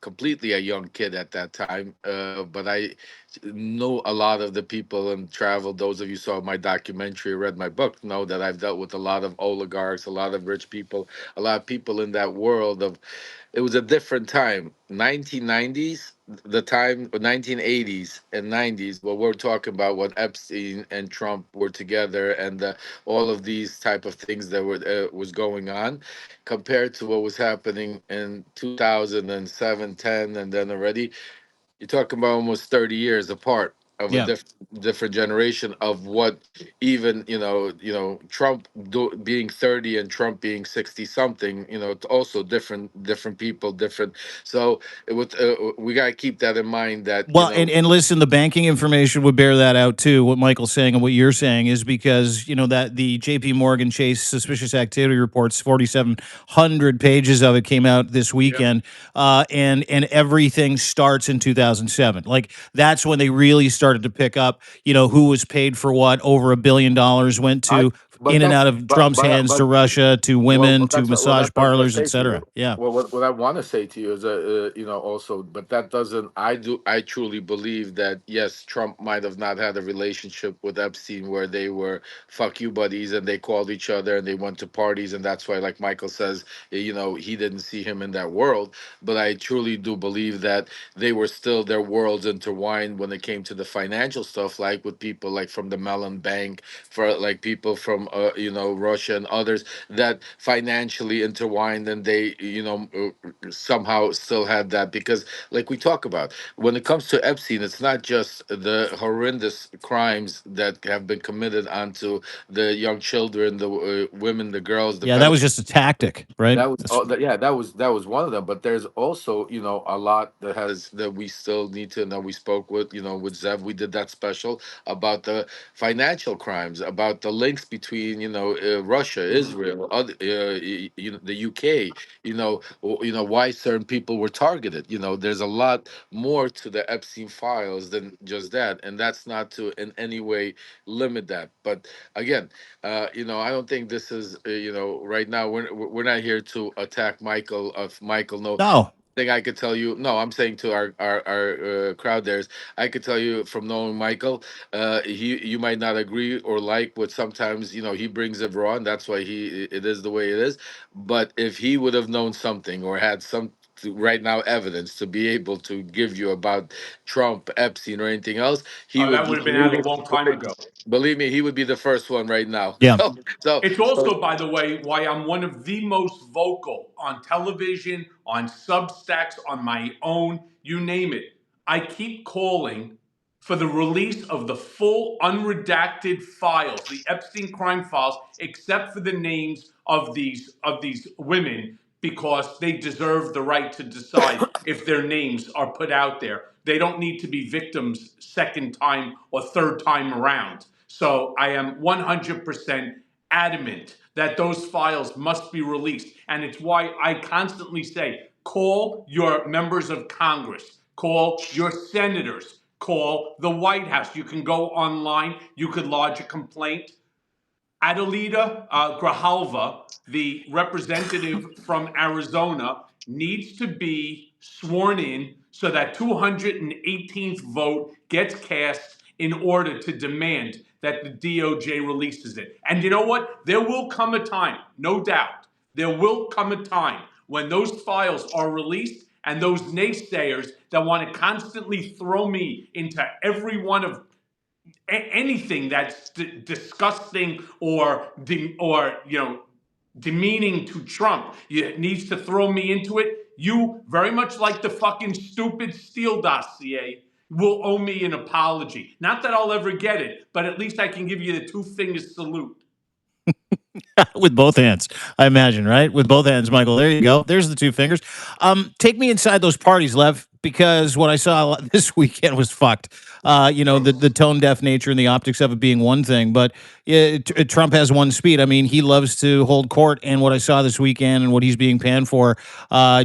completely a young kid at that time, but I know a lot of the people and travel. Those of you saw my documentary, read my book, know that I've dealt with a lot of oligarchs, a lot of rich people, a lot of people in that world of. It was a different time. 1990s, the time, 1980s and 90s, what we're talking about, when Epstein and Trump were together, and all of these type of things that were was going on, compared to what was happening in 2007, 10, and then already, you're talking about almost 30 years apart of a yeah. different generation of what, even, Trump being 30 and Trump being 60 something, it's also different people, different. So it was, we got to keep that in mind, that, Well, and listen, the banking information would bear that out too. What Michael's saying and what you're saying is because that the J.P. Morgan Chase suspicious activity reports, 4,700 pages of it came out this yeah. weekend, and everything starts in 2007. Like that's when they really started to pick up. Who was paid for what? Over $1 billion went I to But in and that's out of Trump's hands but to Russia, to women, to well, massage that's what I was going to parlors, say to etc. you. Yeah. Well, what I want to say to you is that also, but that doesn't. I truly believe that yes, Trump might have not had a relationship with Epstein where they were fuck you buddies and they called each other and they went to parties, and that's why, like Michael says, he didn't see him in that world. But I truly do believe that they were still, their worlds intertwined when it came to the financial stuff, like with people like from the Mellon Bank, for like people from Russia and others that financially intertwined, and they somehow still had that, because like we talk about, when it comes to Epstein, it's not just the horrendous crimes that have been committed onto the young children, the women, the girls, the Yeah, that was pedophiles. just a tactic, right? That was yeah, that was one of them. But there's also a lot that we still need to know. We spoke with with Zev. We did that special about the financial crimes, about the links between Russia, Israel, other, the UK. Why certain people were targeted. There's a lot more to the Epstein files than just that, and that's not to in any way limit that. But again, I don't think this is, right now we're not here to attack Michael. Of Michael, no No. thing I could tell you. No, I'm saying to our crowd there's, I could tell you from knowing Michael, you might not agree or like what sometimes he brings it raw, and that's why it is the way it is. But if he would have known something or had some right now evidence to be able to give you about Trump, Epstein, or anything else, he Oh, would that would be, have been out a long time ago. believe me, he would be the first one right now. Yeah. It's also, by the way, why I'm one of the most vocal on television, on Substacks, on my own, you name it. I keep calling for the release of the full unredacted files, the Epstein crime files, except for the names of these women, because they deserve the right to decide if their names are put out there. They don't need to be victims second time or third time around. So I am 100% adamant that those files must be released. And it's why I constantly say call your members of Congress, call your senators, call the White House. You can go online, you could lodge a complaint. Adelita Grijalva, the representative from Arizona, needs to be sworn in so that 218th vote gets cast in order to demand that the DOJ releases it. And you know what? There will come a time, no doubt, there will come a time when those files are released and those naysayers that want to constantly throw me into every one of anything that's disgusting or demeaning to Trump, needs to throw me into it. You, very much like the fucking stupid Steele dossier, will owe me an apology. Not that I'll ever get it, but at least I can give you the two fingers salute. With both hands, I imagine, right? With both hands, Michael. There you go. There's the two fingers. Take me inside those parties, Lev, because what I saw this weekend was fucked. The tone deaf nature and the optics of it being one thing, but Trump has one speed. I mean, he loves to hold court, and what I saw this weekend and what he's being panned for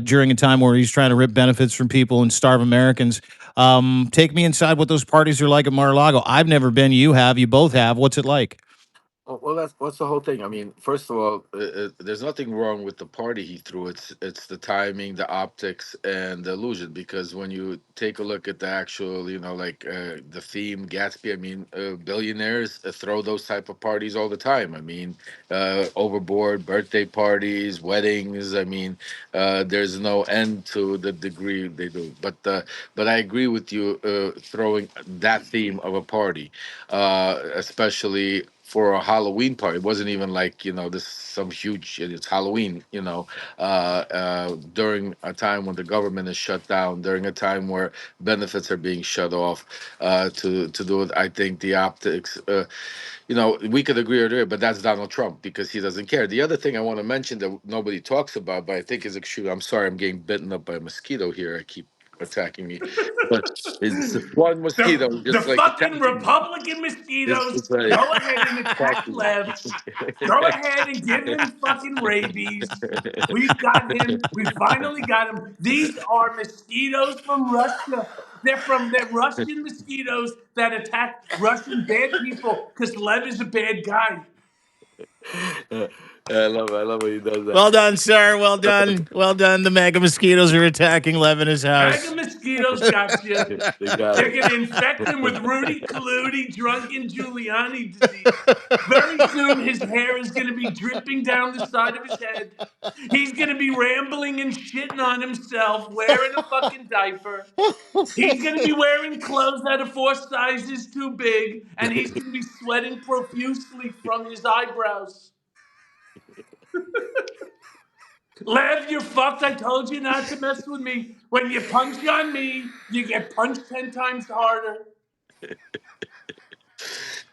during a time where he's trying to rip benefits from people and starve Americans. Take me inside what those parties are like at Mar-a-Lago. I've never been. You have. You both have. What's it like? Well, that's what's the whole thing. I mean, first of all, there's nothing wrong with the party he threw. It's the timing, the optics, and the illusion. Because when you take a look at the actual, like the theme, Gatsby. I mean, billionaires throw those type of parties all the time. I mean, overboard birthday parties, weddings. I mean, there's no end to the degree they do. But I agree with you. Throwing that theme of a party, especially for a Halloween party. It wasn't even like, this some huge, it's Halloween, during a time when the government is shut down, during a time where benefits are being shut off, to do it. I think the optics, we could agree or disagree, but that's Donald Trump because he doesn't care. The other thing I want to mention that nobody talks about, but I think is extreme. I'm sorry, I'm getting bitten up by a mosquito here. I keep attacking me, but it's one The, mosquito the just like fucking attacking me. Republican mosquitoes It's like go ahead and attack attacking Lev. me. Go ahead and give him fucking rabies. We've got him. We finally got him. These are mosquitoes from Russia. They're Russian mosquitoes that attack Russian bad people because Lev is a bad guy. I love it. I love when he does that. Well done, sir. Well done. Well done. The mega mosquitoes are attacking Lev in his Mega house. mosquitoes got you. They got They're it. going to infect him with Rudy Colludi, drunken Giuliani disease. Very soon, his hair is going to be dripping down the side of his head. He's going to be rambling and shitting on himself, wearing a fucking diaper. He's going to be wearing clothes that are 4 sizes too big, and he's going to be sweating profusely from his eyebrows. Lev, you're fucked. I told you not to mess with me. When you punch on me, you get punched 10 times harder.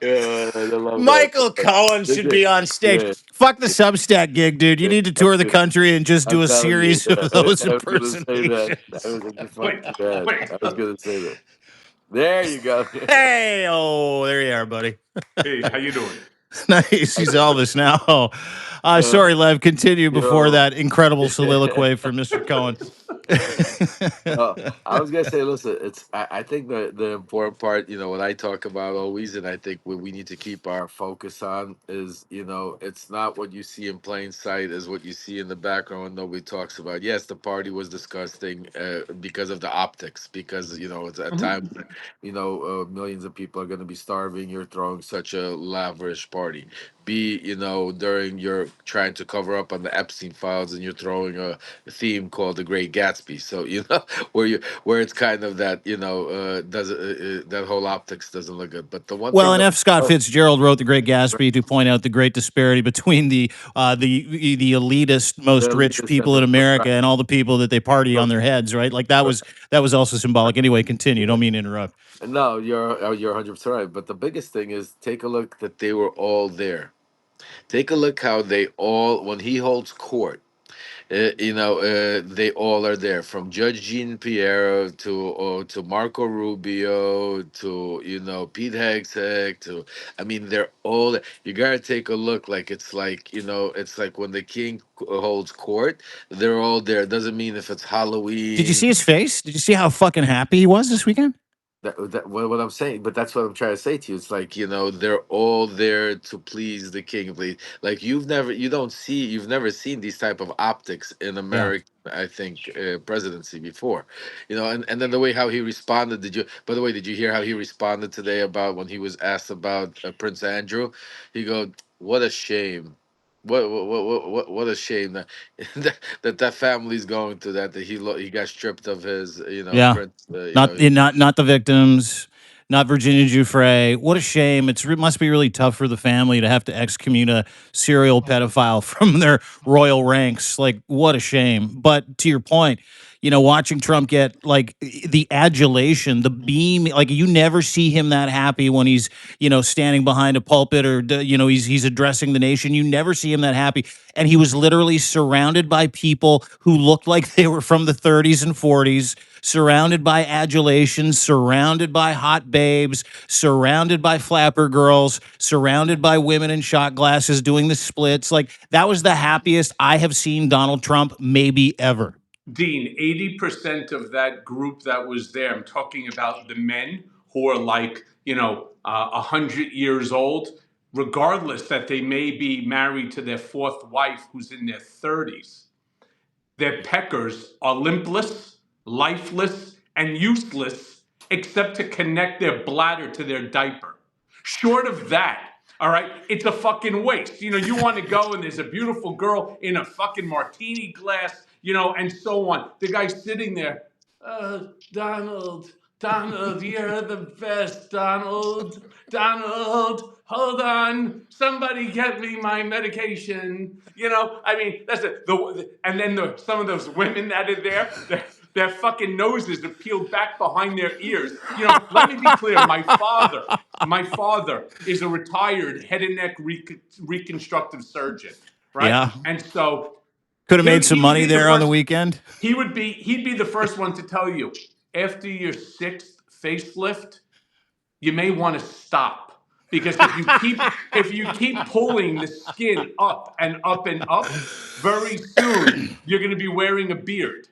Yeah, I love that. Michael Cohen should be on stage. Yeah, Fuck the Substack gig, dude. You yeah. need to tour the country and just I'm do a telling you. series of those I was gonna say that. I impersonations. was like, you Wait, fucking man. wait. I was gonna say that. There you go. Hey, oh, there you are, buddy. Hey, how you doing? Nice. He's Elvis now. Uh, Sorry, Lev. Continue before yo. that incredible soliloquy from Mr. Cohen. Oh, I was gonna say, listen, I think the important part, what I talk about always, and I think what we need to keep our focus on is, it's not what you see in plain sight, is what you see in the background and nobody talks about. Yes, the party was disgusting because of the optics, because it's a Mhm. time when, millions of people are gonna be starving. You're throwing such a lavish party. B, during you're trying to cover up on the Epstein files and you're throwing a theme called The Great Gatsby. So where it's kind of that does that whole optics doesn't look good. But the one Well, thing and that F. Scott oh, Fitzgerald wrote *The Great Gatsby* to point out the great disparity between the elitist, the most rich elitist and people the in America right. and all the people that they party So, on their heads, right? Like that was also symbolic. Anyway, continue. Don't mean to interrupt. no, you're 100% right. But the biggest thing is take a look that they were all there. Take a look how they all when he holds court. They all are there, from Judge Jean Piero to Marco Rubio to Pete Hegseth to, I mean, they're all. You gotta take a look. Like it's like when the king holds court, they're all there. Doesn't mean if it's Did you Halloween. see his face? Did you see how fucking happy he was this weekend? That what I'm saying, but that's what I'm trying to say to you. It's like they're all there to please the king. Like you've never seen these type of optics in Yeah. American, I think, presidency before. And then the way how he responded. By the way, did you hear how he responded today about when he was asked about Prince Andrew? He go, "What a shame." What a shame that that family's going through that he got stripped of his Yeah. prince Not the victims, not Virginia Giuffre. What a shame. Must be really tough for the family to have to excommunicate a serial pedophile from their royal ranks. Like, what a shame. But to your point, watching Trump get like the adulation, the beam, like you never see him that happy when he's, standing behind a pulpit or he's addressing the nation. You never see him that happy. And he was literally surrounded by people who looked like they were from the 30s and 40s, surrounded by adulation, surrounded by hot babes, surrounded by flapper girls, surrounded by women in shot glasses doing the splits. Like that was the happiest I have seen Donald Trump maybe ever. Dean, 80% of that group that was there, I'm talking about the men who are like, 100 years old, regardless that they may be married to their fourth wife who's in their 30s. Their peckers are limpless, lifeless, and useless except to connect their bladder to their diaper. Short of that, all right, it's a fucking waste. You want to go and there's a beautiful girl in a fucking martini glass, and so on. The guy's sitting there, Donald, Donald, you're the best, Donald, Donald, hold on, somebody get me my medication. I mean, that's it. And then some of those women that are there, their fucking noses are peeled back behind their ears. Let me be clear. My father is a retired head and neck reconstructive surgeon, right? Yeah. And so Could have he, made some he would money be the there on the first. weekend. He'd be the first one to tell you after your sixth facelift, you may want to stop because if you keep pulling the skin up and up and up, very soon you're going to be wearing a beard.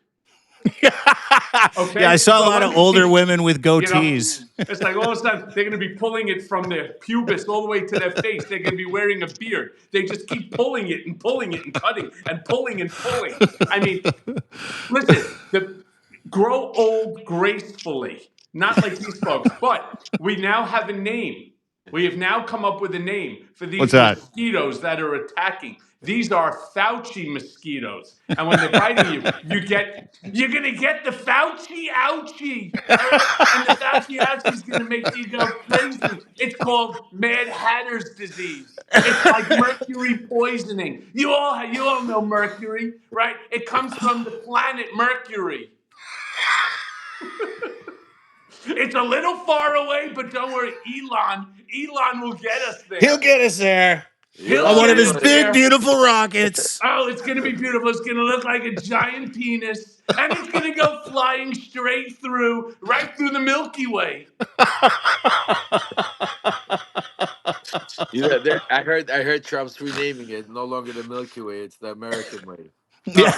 Yeah, I Okay, saw a so lot let of older me, women with you know, goatees. it's like all of a sudden they're going to be pulling it from their pubis all the way to their face. They're going to be wearing a beard. They just keep pulling it and pulling it and cutting and pulling and pulling. I mean, listen, the grow old gracefully, not like these folks. But we now have a name. We have now come up with a name for What's these that? mosquitoes that are attacking. These are Fauci mosquitoes, and when they're biting you, you're gonna get the Fauci ouchie. All right, and the Fauci ouchie is gonna make you go crazy. It's called Mad Hatter's disease. It's like mercury poisoning. You all know mercury, right? It comes from the planet Mercury. It's a little far away, but don't worry, Elon will get us He'll there. get us there He'll on one Elon of get his us Musk. big, there. beautiful rockets. Oh, it's going to be beautiful. It's going to look like a giant penis, and it's going to go flying straight through, right through the Milky Way. I heard Trump's renaming it. No longer the Milky Way, it's the American way. Yeah.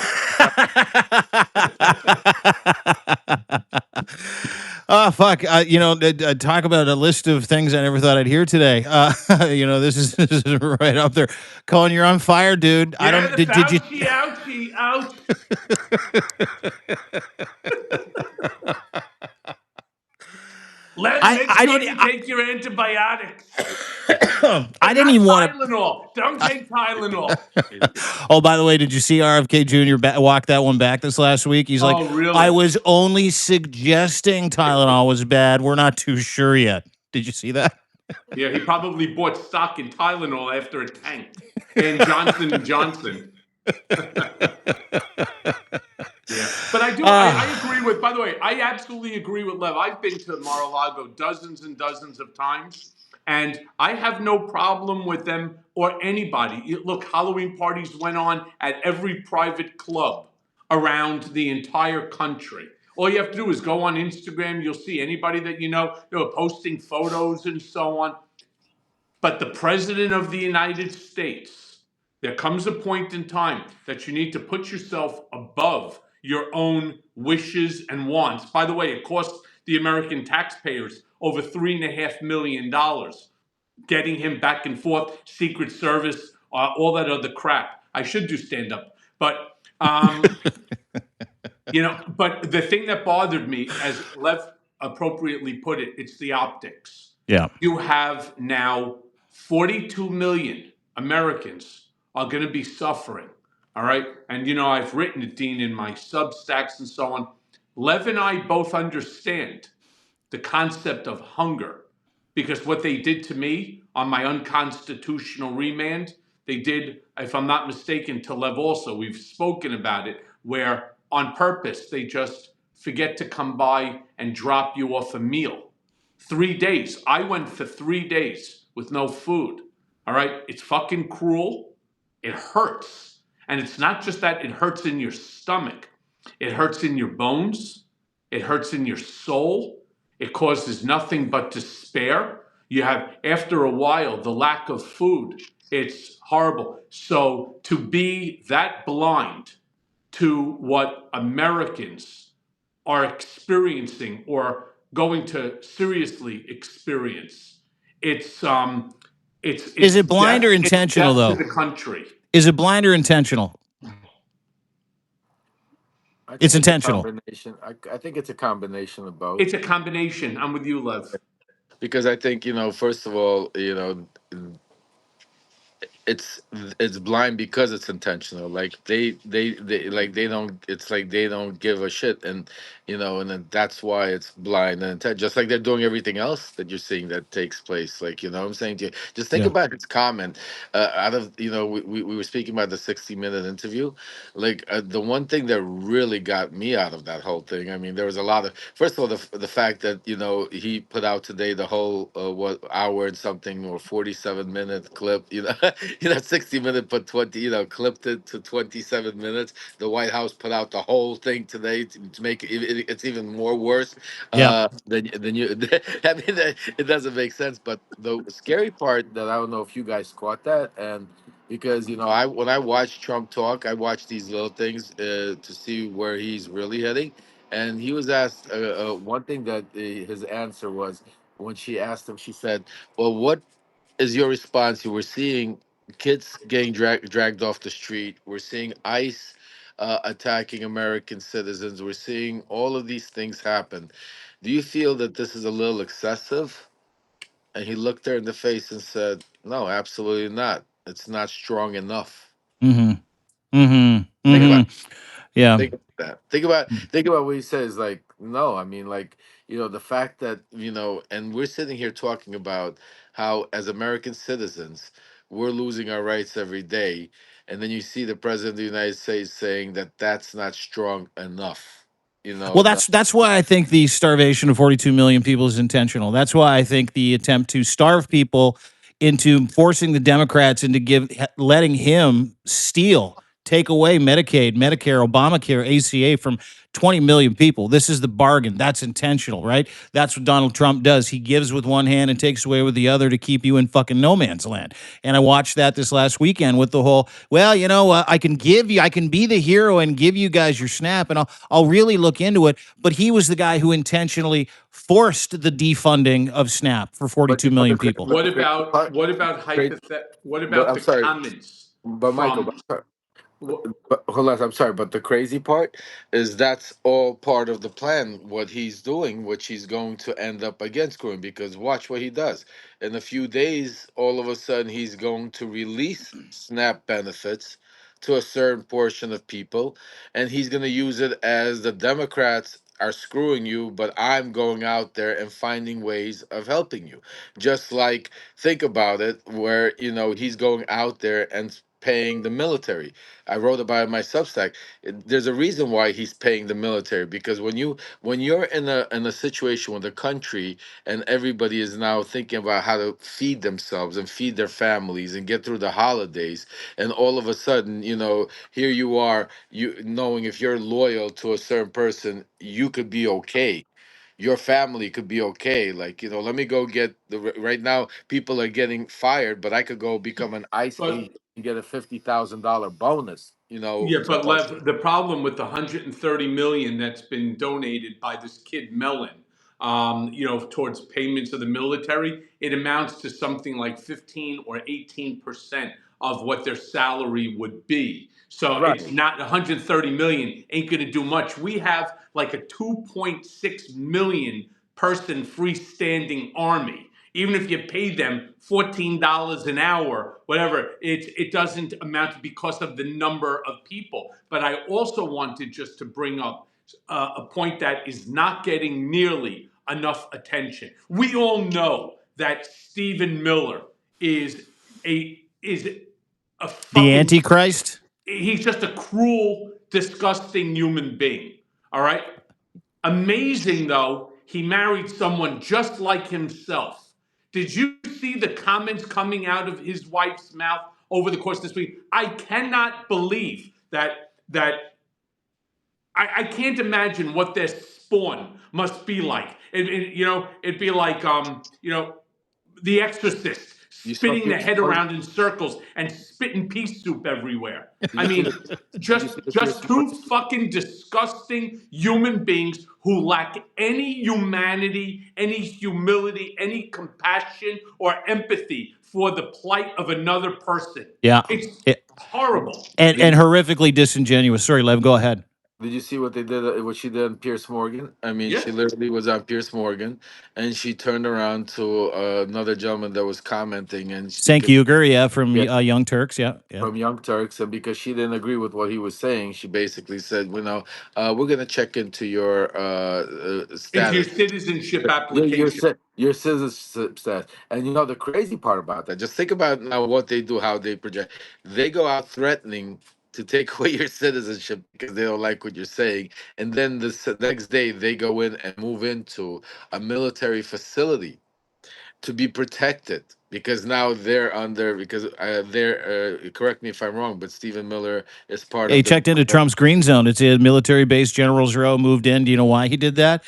Oh, Oh fuck! Talk about a list of things I never thought I'd hear today. This is right up there. Colin, you're on fire, dude. I yeah, don't. the Did you? Fauci ouchie out. Make I sure didn't. you take your antibiotics. I But didn't not even want to. Tylenol. Don't take Tylenol. Oh, by the way, did you see RFK Jr. Walk that one back this last week? He's like, Oh, I really? was only suggesting Tylenol was bad. We're not too sure yet. Did you see that? Yeah, he probably bought stock in Tylenol after it tanked, and Johnson. Yeah, but I do. I Ah, agree with. By the way, I absolutely agree with Lev. I've been to Mar-a-Lago dozens and dozens of times, and I have no problem with them or anybody. Look, Halloween parties went on at every private club around the entire country. All you have to do is go on Instagram. You'll see anybody that you know. They were posting photos and so on. But the President of the United States, there comes a point in time that you need to put yourself above your own wishes and wants. By the way, it costs the American taxpayers over $3.5 million getting him back and forth, Secret Service, all that other crap. I should do stand up. But the thing that bothered me, as Lev appropriately put it, it's the optics. yeah, You have now 42 million Americans are going to be suffering. All right. And, I've written it, Dean, in my Substacks and so on. Lev and I both understand the concept of hunger because what they did to me on my unconstitutional remand, they did, if I'm not mistaken, to Lev also. We've spoken about it, where on purpose they just forget to come by and drop you off a meal. 3 days. I went for 3 days with no food. All right. It's fucking cruel. It hurts. And it's not just that, it hurts in your stomach, it hurts in your bones, it hurts in your soul. It causes nothing but despair. You have, after a while, the lack of food. It's horrible. So to be that blind to what Americans are experiencing or going to seriously experience, is it's it blind or death. It's intentional death to though? the country. Is it blind or intentional? I It's think it's a intentional. combination. I think it's a combination of both. It's a combination. I'm with you, Lev. Because I think, first of all, it's it's blind because it's intentional. Like they like they don't, it's like they don't give a shit. And and then that's why it's blind and intent, just like they're doing everything else that you're seeing that takes place. Like, what I'm saying to you, just think Yeah. about his comment. Out of, we were speaking about the 60-minute interview. Like, the one thing that really got me out of that whole thing, I mean, there was a lot of, first of all, the fact that he put out today the whole what, hour and something, or 47-minute clip. 60-minute, but 20, clipped it to 27 minutes. The White House put out the whole thing today to make it's even more worse. Yeah. Than you. I mean, it doesn't make sense. But the scary part, that I don't know if you guys caught that, and because I when I watch Trump talk, I watch these little things to see where he's really heading. And he was asked one thing that his answer was when she asked him. She said, "Well, what is your response? We're seeing kids getting dragged off the street. We're seeing ICE attacking American citizens. We're seeing all of these things happen. Do you feel that this is a little excessive?" And he looked her in the face and said, "No, absolutely not. It's not strong enough." Mm-hmm. Mm-hmm. Think about Mm-hmm. Yeah. Think about that. Think about what he says. Like, no, I mean, like, the fact that and we're sitting here talking about how, as American citizens, we're losing our rights every day, and then you see the president of the United States saying that that's not strong enough. Well, That that's why I think the starvation of 42 million people is intentional. That's why I think the attempt to starve people into forcing the Democrats into letting him steal, take away Medicaid, Medicare, Obamacare, ACA from 20 million people. This is the bargain. That's intentional, right? That's what Donald Trump does. He gives with one hand and takes away with the other to keep you in fucking no man's land. And I watched that this last weekend with the whole, well, I can be the hero and give you guys your snap, and I'll really look into it. But he was the guy who intentionally forced the defunding of SNAP for but 42 million but people. What the crazy about part, great. what But about I'm the sorry, comments but Michael, from but hold on, I'm sorry, but the crazy part is that's all part of the plan. What he's doing, which he's going to end up against Gruen, because watch what he does. In a few days, all of a sudden, he's going to release SNAP benefits to a certain portion of people, and he's going to use it as the Democrats are screwing you, but I'm going out there and finding ways of helping you. Just like, think about it, where he's going out there and paying the military. I wrote about it in my Substack. There's a reason why he's paying the military, because when you're in a situation with the country and everybody is now thinking about how to feed themselves and feed their families and get through the holidays, and all of a sudden, here you are, you knowing if you're loyal to a certain person, you could be okay. Your family could be okay. Like, let me go get right now. People are getting fired, but I could go become an ICE but agent and get a $50,000 bonus. yeah, but Plus, Lev, the problem with the 130 million that's been donated by this kid Mellon, towards payments of the military, it amounts to something like 15 or 18% of what their salary would be. So it's right. not 130 million ain't going to do much. We have like a 2.6 million person freestanding army. Even if you pay them $14 an hour, whatever, it doesn't amount to because of the number of people. But I also wanted just to bring up a point that is not getting nearly enough attention. We all know that Stephen Miller is a The fucking Antichrist? he's just a cruel, disgusting human being. All right. Amazing though, he married someone just like himself. Did you see the comments coming out of his wife's mouth over the course of this week? I cannot believe that I can't imagine what their spawn must be like. It'd be like the Exorcist You saw spinning the Pierce head Morgan? around in circles and spitting pea soup everywhere. Did I you see mean, the Did you just see the Pierce just two Morgan? fucking disgusting human beings who lack any humanity, any humility, any compassion or empathy for the plight of another person. Yeah. It's It- horrible. and Did horrifically disingenuous. Sorry, Lev, go ahead. Did you see what they did? What she did on Pierce Morgan? I mean, Yeah. she literally was on Pierce Morgan, and she turned around to another gentleman that was commenting, and Cenk because Uygur, yeah, from yeah, Young Turks. Yeah. Yeah. from Young Turks, and because she didn't agree with what he was saying, she basically said, we're gonna check into your Into your status. citizenship Your application. your citizenship status. And the crazy part about that, just think about now what they do, how they project. They go out threatening to take away your citizenship because they don't like what you're saying, and then the next day they go in and move into a military facility to be protected. because now they're under, because they're correct me if I'm wrong, but Stephen Miller is part Yeah, he of the checked into Trump's green zone. It's a military base. Generals Row moved in. Do you know why he did that?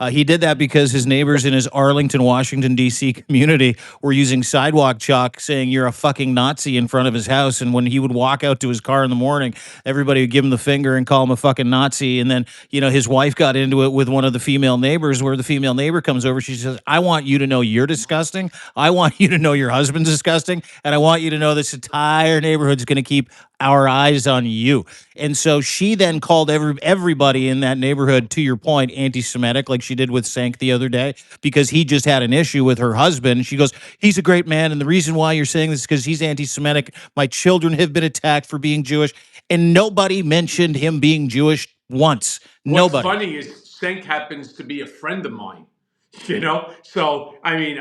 He did that because his neighbors in his Arlington, Washington, D.C. community were using sidewalk chalk saying, "You're a fucking Nazi" in front of his house. And when he would walk out to his car in the morning, everybody would give him the finger and call him a fucking Nazi. And then, his wife got into it with one of the female neighbors, where the female neighbor comes over. She says, "I want you to know you're disgusting. I want you to know your husband's disgusting. And I want you to know this entire neighborhood's going to keep our eyes on you." And so she then called everybody in that neighborhood, to your point, anti-Semitic, like she did with Sank the other day, because he just had an issue with her husband. She goes, "He's a great man, and the reason why you're saying this is because he's anti-Semitic. My children have been attacked for being Jewish," and nobody mentioned him being Jewish once. What's Nobody. funny is Senk happens to be a friend of mine, you know? So, I mean,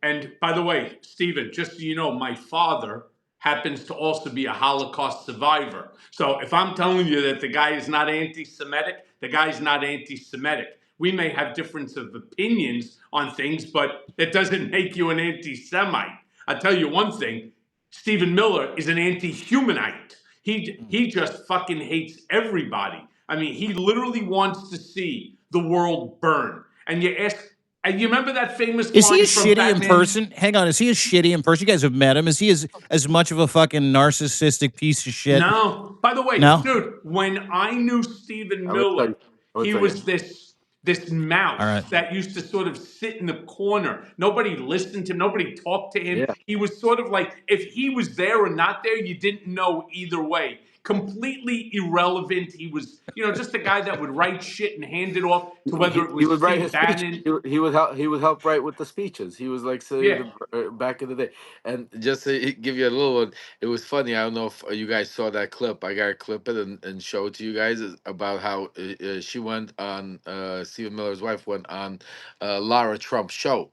and by the way, Stephen, just so you know, my father happens to also be a Holocaust survivor. So if I'm telling you that the guy is not anti Semitic, the guy's not anti Semitic. We may have difference of opinions on things, but that doesn't make you an anti Semite. I'll tell you one thing, Stephen Miller is an anti-humanite. He just fucking hates everybody. I mean, he literally wants to see the world burn. And you ask, and you remember that famous Is he line as from shitty in Batman? person? Hang on, is he as shitty in person? You guys have met him. Is he as much of a fucking narcissistic piece of shit? No. By the way, No? dude, when I knew Stephen I will tell Miller, you. I will he tell you. was this All mouse right. that used to sort of sit in the corner. Nobody listened to him, nobody talked to him. Yeah. He was sort of like, if he was there or not there, you didn't know either way. Completely irrelevant. He was, just a guy that would write shit and hand it off to whether it He was would write Steve his speech. Bannon. He would help write with the speeches. He was like say Yeah. the back in the day. And just to give you a little one, it was funny. I don't know if you guys saw that clip. I gotta clip it and show it to you guys, about how she went on, Stephen Miller's wife went on Lara Trump's show,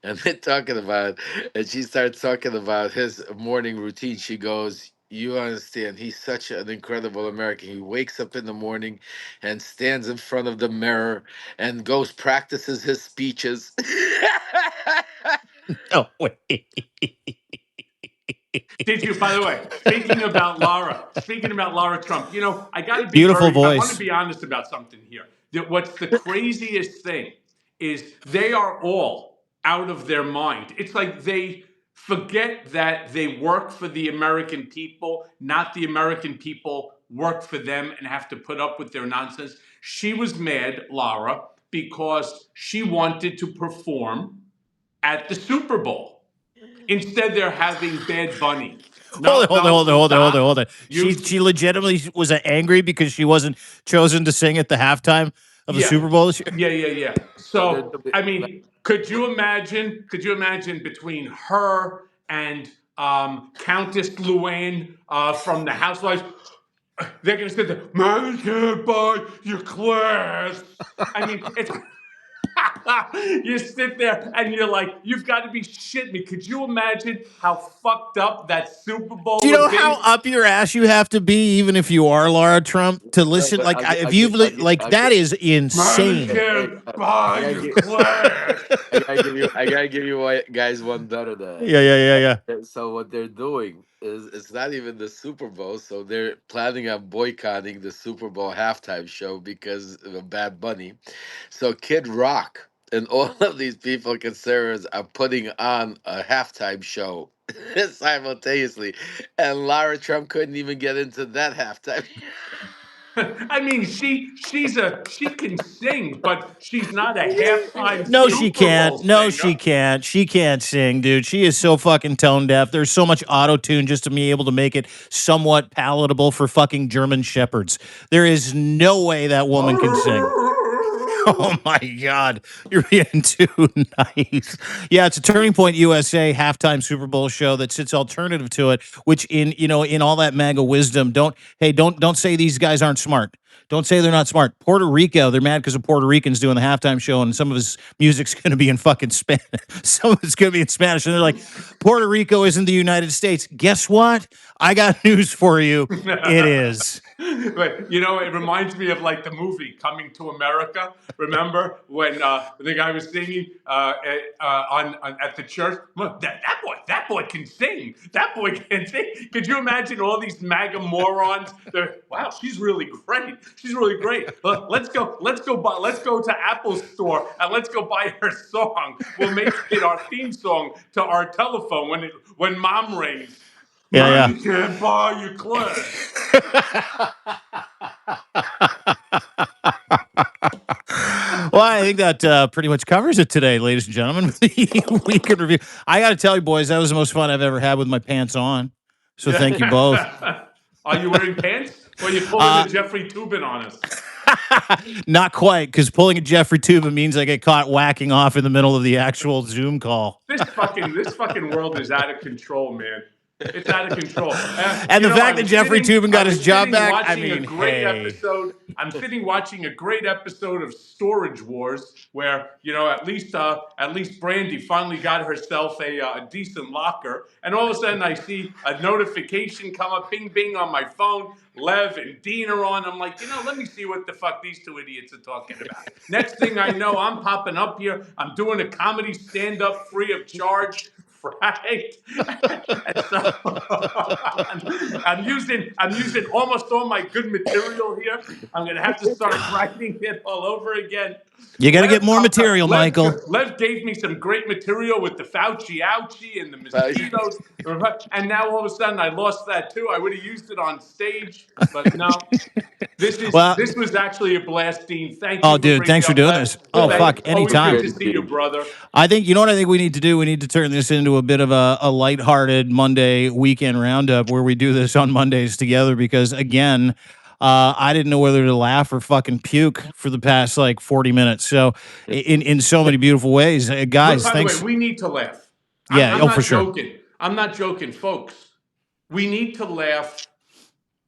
and they're talking about it, and she starts talking about his morning routine. She goes, "You understand? He's such an incredible American. He wakes up in the morning and stands in front of the mirror and goes practices his speeches." No way. Did you, by the way, speaking about Laura Trump, Beautiful I want to voice. be honest about something here. That what's the craziest thing is they are all out of their mind. It's like they forget that they work for the American people, not the American people work for them and have to put up with their nonsense. She was mad, Laura, because she wanted to perform at the Super Bowl. Instead, they're having Bad Bunny. Hold No, on, hold on, no, hold on, hold on, hold on, hold stop. on. You, She legitimately was angry because she wasn't chosen to sing at the halftime of the yeah, Super Bowl this year. yeah. So they're So, I mean, could you imagine? Could you imagine between her and Countess Luann from the Housewives? They're going to sit there. Man can't buy your class. I mean, it's you sit there and you're like, you've got to be shitting me. Could you imagine how fucked up that Super Do Bowl you know would how be? up your ass you have to be, even if you are Laura Trump, to no, listen? but Like, if you've like that is Man insane. can't I buy gotta your give, class. I gotta give you guys one better than Yeah, yeah, yeah, that. yeah. So what they're doing is, it's not even the Super Bowl. So they're planning on boycotting the Super Bowl halftime show because of Bad Bunny. So Kid Rock and all of these people, conservatives, are putting on a halftime show simultaneously, and Lara Trump couldn't even get into that halftime. I mean, she can sing, but she's not a halftime No, she Super can't. Bowl No, she singer. can't. She can't sing, dude. She is so fucking tone deaf. There's so much auto tune just to be able to make it somewhat palatable for fucking German shepherds. There is no way that woman can sing. Oh my God, you're being too nice. Yeah, it's a Turning Point USA halftime Super Bowl show that sits alternative to it, which in all that MAGA wisdom, don't say these guys aren't smart. Don't say they're not smart. Puerto Rico, they're mad because a Puerto Rican's doing the halftime show and some of his music's going to be in fucking Spanish. Some of it's going to be in Spanish. And they're like, Puerto Rico isn't the United States. Guess what? I got news for you. It is. But it reminds me of like the movie Coming to America. Remember when the guy was singing at the church? Look, that boy can sing. That boy can sing. Could you imagine all these MAGA morons? They're, wow, she's really great. She's really great. Let's go to Apple's store and let's go buy her song. We'll make it our theme song to our telephone when mom rings. Yeah, Mommy yeah. can't buy you clothes. Well, I think that pretty much covers it today, ladies and gentlemen. The week in review. I got to tell you, boys, that was the most fun I've ever had with my pants on. So thank you both. Are you wearing pants? Or are you pulling a Jeffrey Tubin on us? Not quite, because pulling a Jeffrey Tubin means I get caught whacking off in the middle of the actual Zoom call. This fucking world is out of control, man. It's out of control. And the fact that Jeffrey Tubin got his job back, I watching a mean, great hey. episode. I'm sitting watching a great episode of Storage Wars, where at least Brandy finally got herself a decent locker, and all of a sudden I see a notification come up, bing bing on my phone. Lev and Dean are on. I'm like, let me see what the fuck these two idiots are talking about. Next thing I know, I'm popping up here. I'm doing a comedy stand up free of charge. Right. And so I'm using almost all my good material here. I'm gonna have to start writing it all over again. You got to get more material, Michael. Lev gave me some great material with the Fauci ouchie and the mosquitoes, and now all of a sudden I lost that too. I would have used it on stage, but no. Well, This was actually a blast, Dean. Thank oh, you for dude, bringing thanks for up doing Lev. this. Oh, fuck, Always good anytime. to see you, brother. I think, you know what I think we need to do? We need to turn this into a bit of a lighthearted Monday weekend roundup where we do this on Mondays together because, again, I didn't know whether to laugh or fucking puke for the past like 40 minutes. So, in so many beautiful ways, Look, guys, by the way, thanks. we need to laugh. Yeah, I'm oh, for not sure. joking. I'm not joking, folks. We need to laugh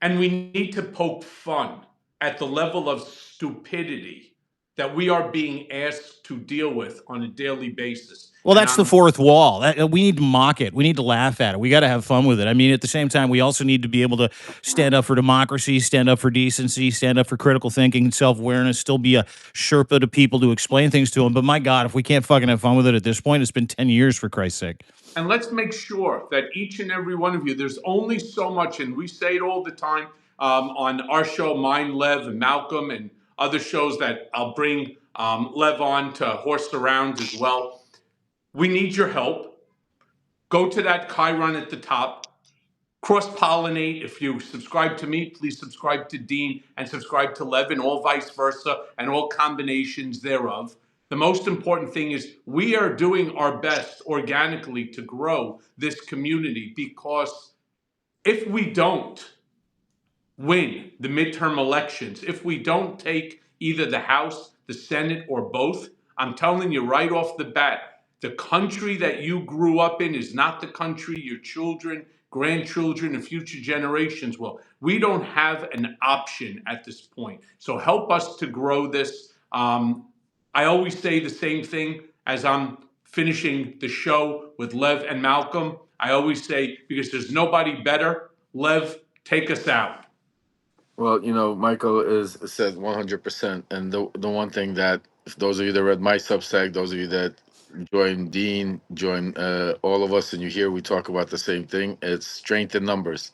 and we need to poke fun at the level of stupidity that we are being asked to deal with on a daily basis. Well, And that's the I'm fourth wall. We need to mock it. We need to laugh at it. We got to have fun with it. I mean, at the same time, we also need to be able to stand up for democracy, stand up for decency, stand up for critical thinking and self awareness, still be a Sherpa to people to explain things to them. But my God, if we can't fucking have fun with it at this point, it's been 10 years for Christ's sake. And let's make sure that each and every one of you, there's only so much, and we say it all the time on our show, mine, Lev, and Malcolm, and other shows that I'll bring Lev on to horse around as well. We need your help. Go to that Chiron at the top. Cross pollinate. If you subscribe to me, please subscribe to Dean and subscribe to Lev, and all vice versa, and all combinations thereof. The most important thing is we are doing our best organically to grow this community, because if we don't win the midterm elections, if we don't take either the House, the Senate, or both, I'm telling you right off the bat, the country that you grew up in is not the country your children, grandchildren, and future generations will. We don't have an option at this point. So help us to grow this. I always say the same thing as I'm finishing the show with Lev and Malcolm. I always say, because there's nobody better, Lev, take us out. Well, Michael is said 100%. And the one thing that, if those of you that read my Substack, those of you that join Dean, join all of us, and you hear we talk about the same thing, it's strength in numbers.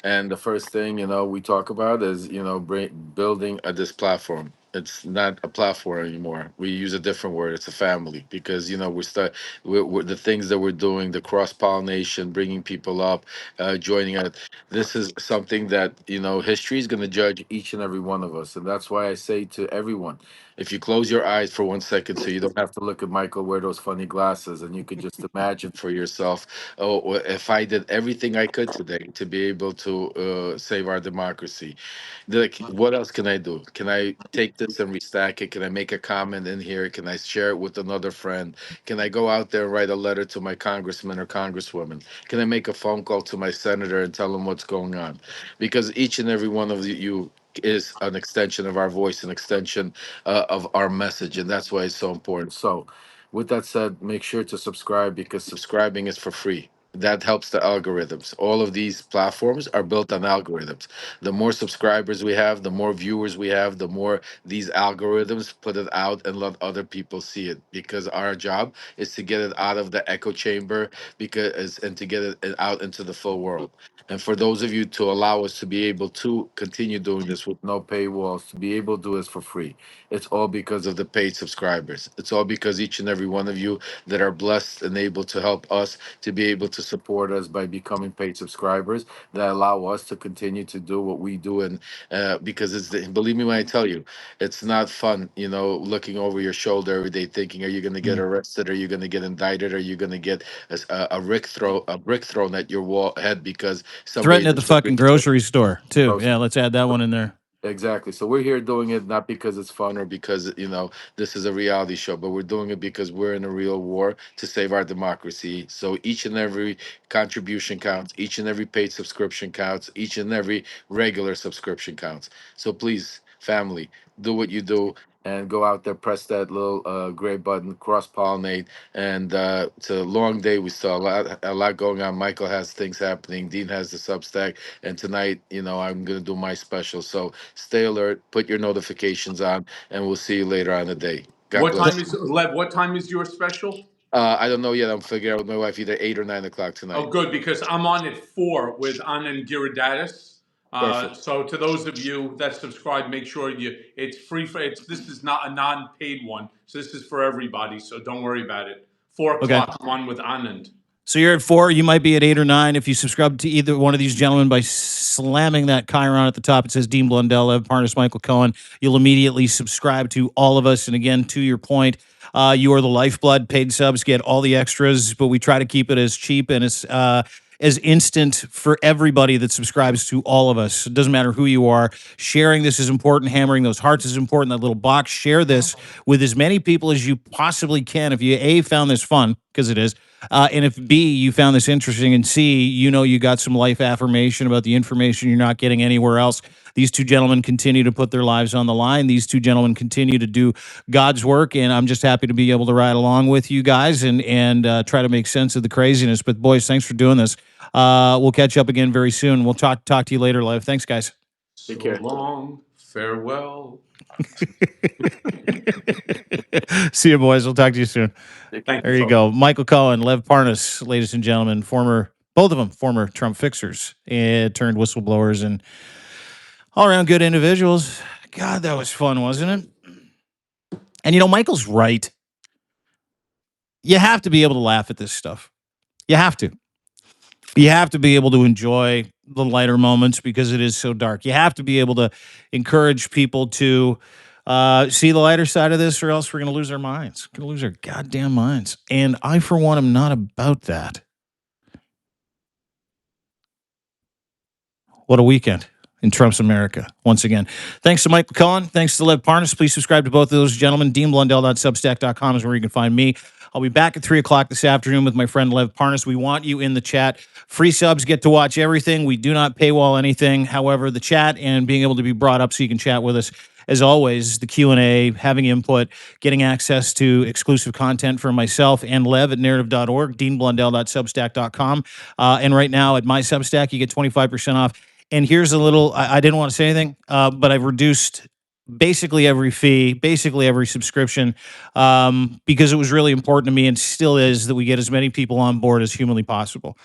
And the first thing, we talk about is, building this platform. It's not a platform anymore. We use a different word. It's a family, because we're the things that we're doing, the cross pollination, bringing people up, joining it. This is something that history is going to judge each and every one of us, and that's why I say to everyone, if you close your eyes for 1 second, so you don't have to look at Michael wear those funny glasses, and you could just imagine for yourself, oh, well, if I did everything I could today to be able to save our democracy, like, what else can I do? Can I take this and restack it? Can I make a comment in here? Can I share it with another friend? Can I go out there and write a letter to my congressman or congresswoman? Can I make a phone call to my senator and tell them what's going on? Because each and every one of you is an extension of our voice, an extension of our message, and that's why it's so important. So, with that said, make sure to subscribe because subscribing is for free. That helps the algorithms. All of these platforms are built on algorithms. The more subscribers we have, the more viewers we have, the more these algorithms put it out and let other people see it. Because our job is to get it out of the echo chamber, because and to get it out into the full world. And for those of you to allow us to be able to continue doing this with no paywalls, to be able to do this for free, it's all because of the paid subscribers. It's all because each and every one of you that are blessed and able to help us to be able to support us by becoming paid subscribers that allow us to continue to do what we do. And because believe me when I tell you, it's not fun, looking over your shoulder every day thinking, are you going to get Mm. arrested? Are you going to get indicted? Are you going to get a brick thrown at your head because somebody Threatened at the fucking disagrees with grocery store too. grocery? Yeah, let's add that one in there. Exactly. So we're here doing it not because it's fun or because, this is a reality show, but we're doing it because we're in a real war to save our democracy. So each and every contribution counts, each and every paid subscription counts, each and every regular subscription counts. So please, family, do what you do and go out there, press that little gray button, cross pollinate. And it's a long day. We saw a lot going on. Michael has things happening. Dean has the Substack. And tonight, I'm going to do my special. So stay alert, put your notifications on, and we'll see you later on the day. God What bless time you. is Lev? What time is your special? I don't know yet. I'm figuring out with my wife either 8 or 9 o'clock Oh, tonight. good, because I'm on at 4 with Anand Giridadis. Perfect. So to those of you that subscribe, make sure it's free for it's. This is not a non-paid one, so this is for everybody. So don't worry about it. Four Okay. o'clock, I'm on with Anand. So you're at 4. You might be at 8 or 9 if you subscribe to either one of these gentlemen by slamming that chyron at the top. It says Dean Blundell, Ev Parnas, Michael Cohen. You'll immediately subscribe to all of us. And again, to your point, you are the lifeblood. Paid subs get all the extras, but we try to keep it as cheap and as instant for everybody that subscribes to all of us. It doesn't matter who you are. Sharing this is important. Hammering those hearts is important. That little box. Share this with as many people as you possibly can. If you found this fun, because it is, and if B, you found this interesting, and C, you got some life affirmation about the information you're not getting anywhere else. These two gentlemen continue to put their lives on the line. These two gentlemen continue to do God's work, and I'm just happy to be able to ride along with you guys and try to make sense of the craziness. But boys, thanks for doing this. We'll catch up again very soon. We'll talk to you later, Live. Thanks, guys. Take So care. long, farewell. See you, boys. We'll talk to you soon. Take care. Thank you, There you folks. go. Michael Cohen, Lev Parnas, ladies and gentlemen, both of them former Trump fixers and turned whistleblowers and all around good individuals. God, that was fun, wasn't it? And Michael's right. You have to be able to laugh at this stuff. You have to. You have to be able to enjoy the lighter moments because it is so dark. You have to be able to encourage people to see the lighter side of this, or else we're going to lose our minds. Going to lose our goddamn minds. And I, for one, am not about that. What a weekend in Trump's America. Once again, thanks to Michael Cohen. Thanks to Lev Parnas. Please subscribe to both of those gentlemen. DeanBlundell.substack.com is where you can find me. I'll be back at 3 o'clock this afternoon with my friend Lev Parnas. We want you in the chat. Free subs get to watch everything. We do not paywall anything. However, the chat and being able to be brought up so you can chat with us, as always, the Q&A, having input, getting access to exclusive content from myself and Lev at narrative.org, deanblundell.substack.com. And right now at my Substack, you get 25% off. And here's a little, I didn't want to say anything, but I've reduced basically every fee, basically every subscription, because it was really important to me and still is that we get as many people on board as humanly possible.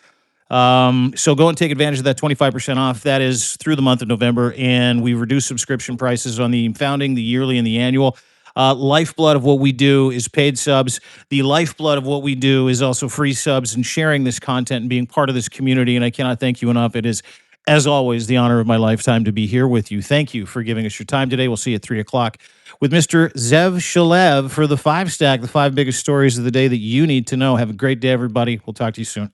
So go and take advantage of that 25% off. That is through the month of November. And we reduced subscription prices on the founding, the yearly, and the annual. Lifeblood of what we do is paid subs. The lifeblood of what we do is also free subs and sharing this content and being part of this community. And I cannot thank you enough. It is, as always, the honor of my lifetime to be here with you. Thank you for giving us your time today. We'll see you at 3 o'clock with Mr. Zev Shalev for the 5 Stack, the 5 biggest stories of the day that you need to know. Have a great day, everybody. We'll talk to you soon.